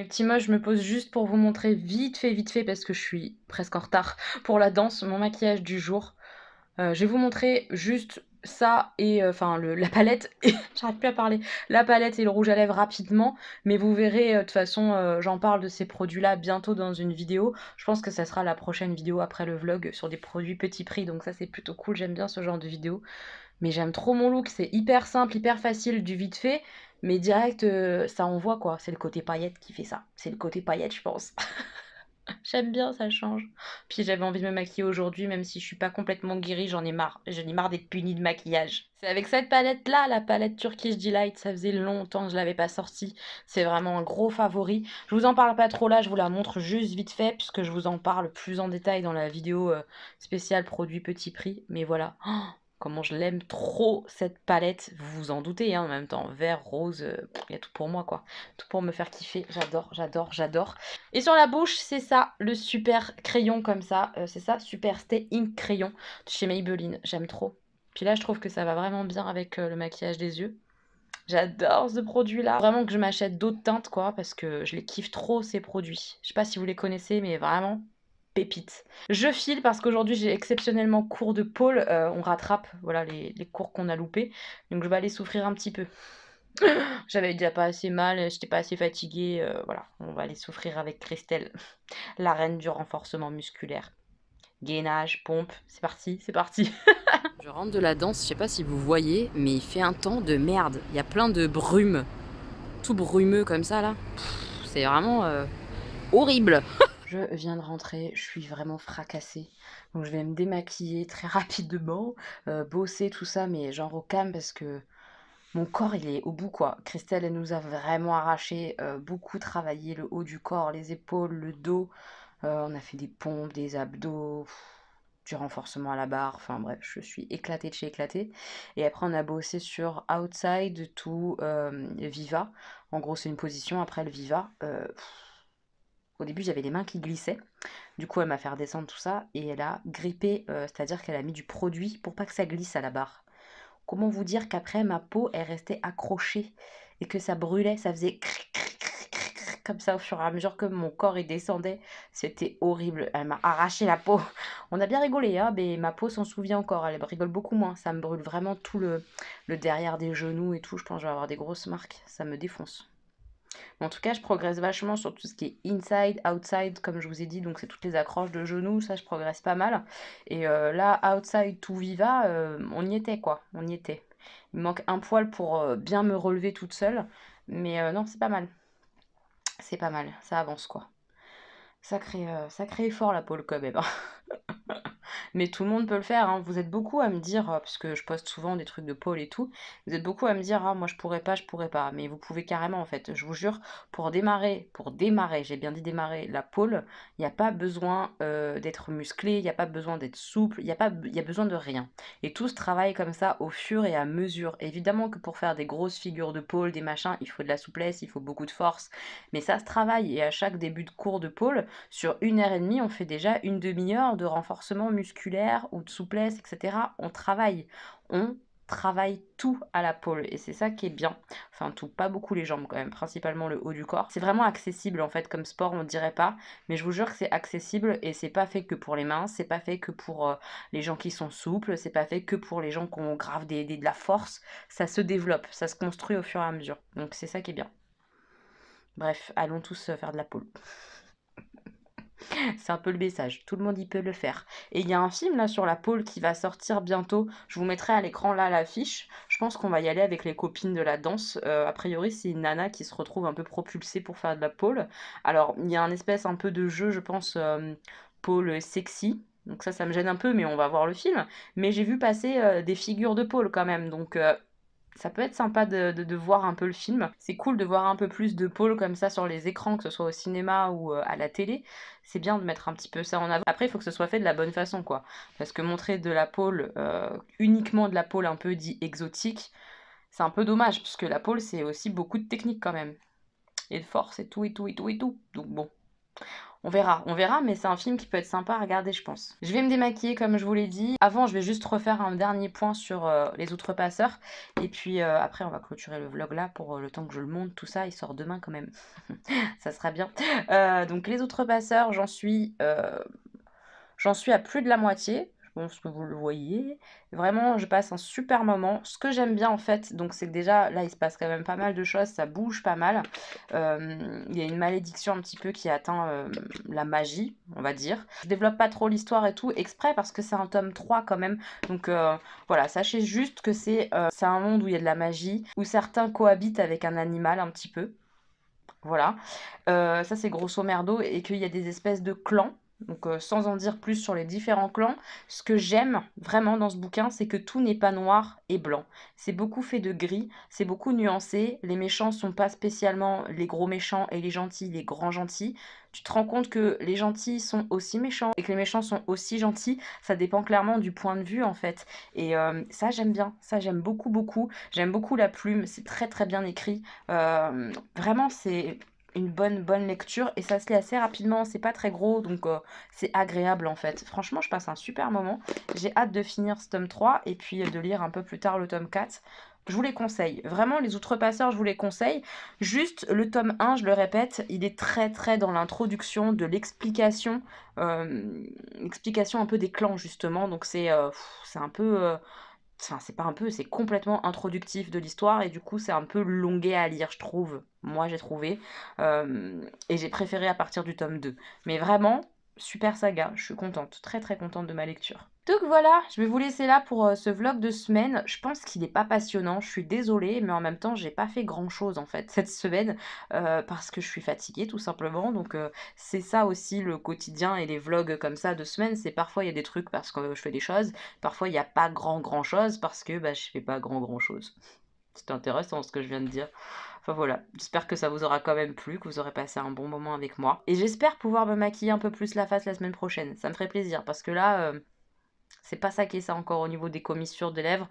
petits moches, je me pose juste pour vous montrer vite fait, parce que je suis presque en retard pour la danse, mon maquillage du jour. Je vais vous montrer juste ça et enfin la palette, j'arrive plus à parler, la palette et le rouge à lèvres rapidement, mais vous verrez de toute façon j'en parle de ces produits là bientôt dans une vidéo. Je pense que ça sera la prochaine vidéo après le vlog sur des produits petit prix, donc ça c'est plutôt cool, j'aime bien ce genre de vidéo. Mais j'aime trop mon look, c'est hyper simple, hyper facile, du vite fait, mais direct ça envoie quoi, c'est le côté paillette qui fait ça, c'est le côté paillette je pense. J'aime bien, ça change. Puis j'avais envie de me maquiller aujourd'hui, même si je suis pas complètement guérie, j'en ai marre. J'en ai marre d'être punie de maquillage. C'est avec cette palette-là, la palette Turkish Delight, ça faisait longtemps que je l'avais pas sortie. C'est vraiment un gros favori. Je vous en parle pas trop là, je vous la montre juste vite fait, puisque je vous en parle plus en détail dans la vidéo spéciale produit petit prix. Mais voilà. Oh, comment je l'aime trop cette palette, vous vous en doutez, hein, en même temps, vert, rose, il y a tout pour moi quoi, tout pour me faire kiffer, j'adore, j'adore, j'adore. Et sur la bouche, c'est ça, le super crayon comme ça, c'est ça, Super Stay Ink crayon de chez Maybelline, j'aime trop. Puis là, je trouve que ça va vraiment bien avec le maquillage des yeux. J'adore ce produit là. Vraiment que je m'achète d'autres teintes quoi, parce que je les kiffe trop ces produits. Je sais pas si vous les connaissez, mais vraiment pépite. Je file parce qu'aujourd'hui j'ai exceptionnellement cours de pôle, on rattrape voilà les cours qu'on a loupés, donc je vais aller souffrir un petit peu. J'avais déjà pas assez mal, j'étais pas assez fatiguée, voilà, on va aller souffrir avec Christelle, la reine du renforcement musculaire. Gainage, pompe, c'est parti, c'est parti. Je rentre de la danse, je sais pas si vous voyez, mais il fait un temps de merde, il y a plein de brume, tout brumeux comme ça là, c'est vraiment horrible. Je viens de rentrer, je suis vraiment fracassée. Donc je vais me démaquiller très rapidement, bosser tout ça, mais genre au calme parce que mon corps il est au bout quoi. Christelle elle nous a vraiment arraché, beaucoup travaillé le haut du corps, les épaules, le dos. On a fait des pompes, des abdos, du renforcement à la barre, enfin bref, je suis éclatée de chez éclatée. Et après on a bossé sur outside to Viva. En gros c'est une position après le Viva. Au début, j'avais les mains qui glissaient. Du coup, elle m'a fait redescendre tout ça et elle a grippé, c'est-à-dire qu'elle a mis du produit pour pas que ça glisse à la barre. Comment vous dire qu'après, ma peau est restée accrochée et que ça brûlait, ça faisait comme ça au fur et à mesure que mon corps y descendait. C'était horrible. Elle m'a arraché la peau. On a bien rigolé, hein, mais ma peau s'en souvient encore. Elle rigole beaucoup moins. Ça me brûle vraiment tout le derrière des genoux et tout. Je pense que je vais avoir des grosses marques. Ça me défonce. En tout cas, je progresse vachement sur tout ce qui est inside, outside, comme je vous ai dit, donc c'est toutes les accroches de genoux, ça je progresse pas mal. Et là, outside to Viva, on y était quoi, on y était. Il me manque un poil pour bien me relever toute seule, mais non, c'est pas mal. C'est pas mal, ça avance quoi. Sacré effort la pole quand même. Mais tout le monde peut le faire, hein. Vous êtes beaucoup à me dire, parce que je poste souvent des trucs de pole et tout, vous êtes beaucoup à me dire, ah moi je pourrais pas, mais vous pouvez carrément en fait, je vous jure, pour démarrer, j'ai bien dit démarrer la pole, il n'y a pas besoin d'être musclé, il n'y a pas besoin d'être souple, il y a besoin de rien. Et tout se travaille comme ça au fur et à mesure. Évidemment que pour faire des grosses figures de pole, des machins, il faut de la souplesse, il faut beaucoup de force, mais ça se travaille et à chaque début de cours de pole, sur 1h30, on fait déjà une demi-heure de renforcement musculaire ou de souplesse, etc. On travaille tout à la pole et c'est ça qui est bien. Enfin tout, pas beaucoup les jambes quand même, principalement le haut du corps. C'est vraiment accessible en fait comme sport, on dirait pas, mais je vous jure que c'est accessible et c'est pas fait que pour les mains, c'est pas fait que pour les gens qui sont souples, c'est pas fait que pour les gens qui ont grave de la force. Ça se développe, ça se construit au fur et à mesure. Donc c'est ça qui est bien. Bref, allons tous faire de la pole. C'est un peu le message, tout le monde y peut le faire. Et il y a un film là sur la pole qui va sortir bientôt, je vous mettrai à l'écran là l'affiche. Je pense qu'on va y aller avec les copines de la danse. A priori c'est une nana qui se retrouve un peu propulsée pour faire de la pole. Alors il y a un espèce un peu de jeu je pense pole sexy. Donc ça me gêne un peu mais on va voir le film. Mais j'ai vu passer des figures de pole quand même, donc ça peut être sympa de voir un peu le film. C'est cool de voir un peu plus de pole comme ça sur les écrans, que ce soit au cinéma ou à la télé. C'est bien de mettre un petit peu ça en avant. Après, il faut que ce soit fait de la bonne façon, quoi. Parce que montrer de la pole, uniquement de la pole un peu dit exotique, c'est un peu dommage, puisque la pole, c'est aussi beaucoup de technique quand même. Et de force et tout, et tout, et tout, et tout. Donc bon, On verra, mais c'est un film qui peut être sympa à regarder, je pense. Je vais me démaquiller comme je vous l'ai dit. Avant, je vais juste refaire un dernier point sur les Outrepasseurs. Et puis après, on va clôturer le vlog là pour le temps que je le monte, tout ça. Il sort demain quand même. Ça sera bien. Donc les Outrepasseurs, j'en suis à plus de la moitié. Je pense que vous le voyez. Vraiment, je passe un super moment. Ce que j'aime bien en fait, donc c'est que déjà là il se passe quand même pas mal de choses, ça bouge pas mal. Il y a une malédiction un petit peu qui atteint la magie, on va dire. Je développe pas trop l'histoire et tout exprès parce que c'est un tome 3 quand même. Donc voilà, sachez juste que c'est un monde où il y a de la magie, où certains cohabitent avec un animal un petit peu. Voilà, ça c'est grosso merdo, et qu'il y a des espèces de clans. Donc sans en dire plus sur les différents clans, ce que j'aime vraiment dans ce bouquin, c'est que tout n'est pas noir et blanc. C'est beaucoup fait de gris, c'est beaucoup nuancé, les méchants sont pas spécialement les gros méchants et les gentils, les grands gentils. Tu te rends compte que les gentils sont aussi méchants et que les méchants sont aussi gentils, ça dépend clairement du point de vue en fait. Et ça j'aime bien, ça j'aime beaucoup beaucoup. J'aime beaucoup la plume, c'est très très bien écrit. Vraiment c'est une bonne lecture et ça se lit assez rapidement, c'est pas très gros donc c'est agréable en fait. Franchement je passe un super moment, j'ai hâte de finir ce tome 3 et puis de lire un peu plus tard le tome 4. Je vous les conseille, vraiment les Outrepasseurs je vous les conseille. Juste le tome 1, je le répète, il est très très dans l'introduction de l'explication, explication un peu des clans justement, donc c'est un peu... Enfin, c'est pas un peu, c'est complètement introductif de l'histoire et du coup c'est un peu longuet à lire, je trouve. Moi j'ai trouvé. Et j'ai préféré à partir du tome 2. Mais vraiment, super saga, je suis contente, très très contente de ma lecture. Donc voilà, je vais vous laisser là pour ce vlog de semaine. Je pense qu'il n'est pas passionnant, je suis désolée, mais en même temps j'ai pas fait grand chose en fait cette semaine parce que je suis fatiguée tout simplement. Donc c'est ça aussi le quotidien et les vlogs comme ça de semaine, c'est parfois il y a des trucs parce que je fais des choses, parfois il n'y a pas grand chose parce que bah, je fais pas grand chose. C'est intéressant ce que je viens de dire. Enfin voilà, j'espère que ça vous aura quand même plu, que vous aurez passé un bon moment avec moi. Et j'espère pouvoir me maquiller un peu plus la face la semaine prochaine. Ça me ferait plaisir parce que là, c'est pas ça qui est ça encore au niveau des commissures des lèvres.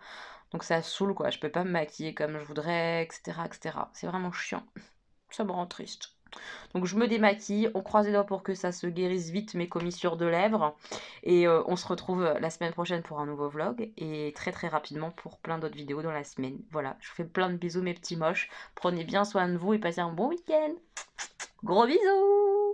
Donc ça saoule quoi, je peux pas me maquiller comme je voudrais, etc. etc. C'est vraiment chiant. Ça me rend triste. Donc je me démaquille, on croise les doigts pour que ça se guérisse vite mes commissures de lèvres. Et on se retrouve la semaine prochaine pour un nouveau vlog. Et très très rapidement pour plein d'autres vidéos dans la semaine. Voilà, je vous fais plein de bisous mes petits moches. Prenez bien soin de vous et passez un bon week-end. Gros bisous!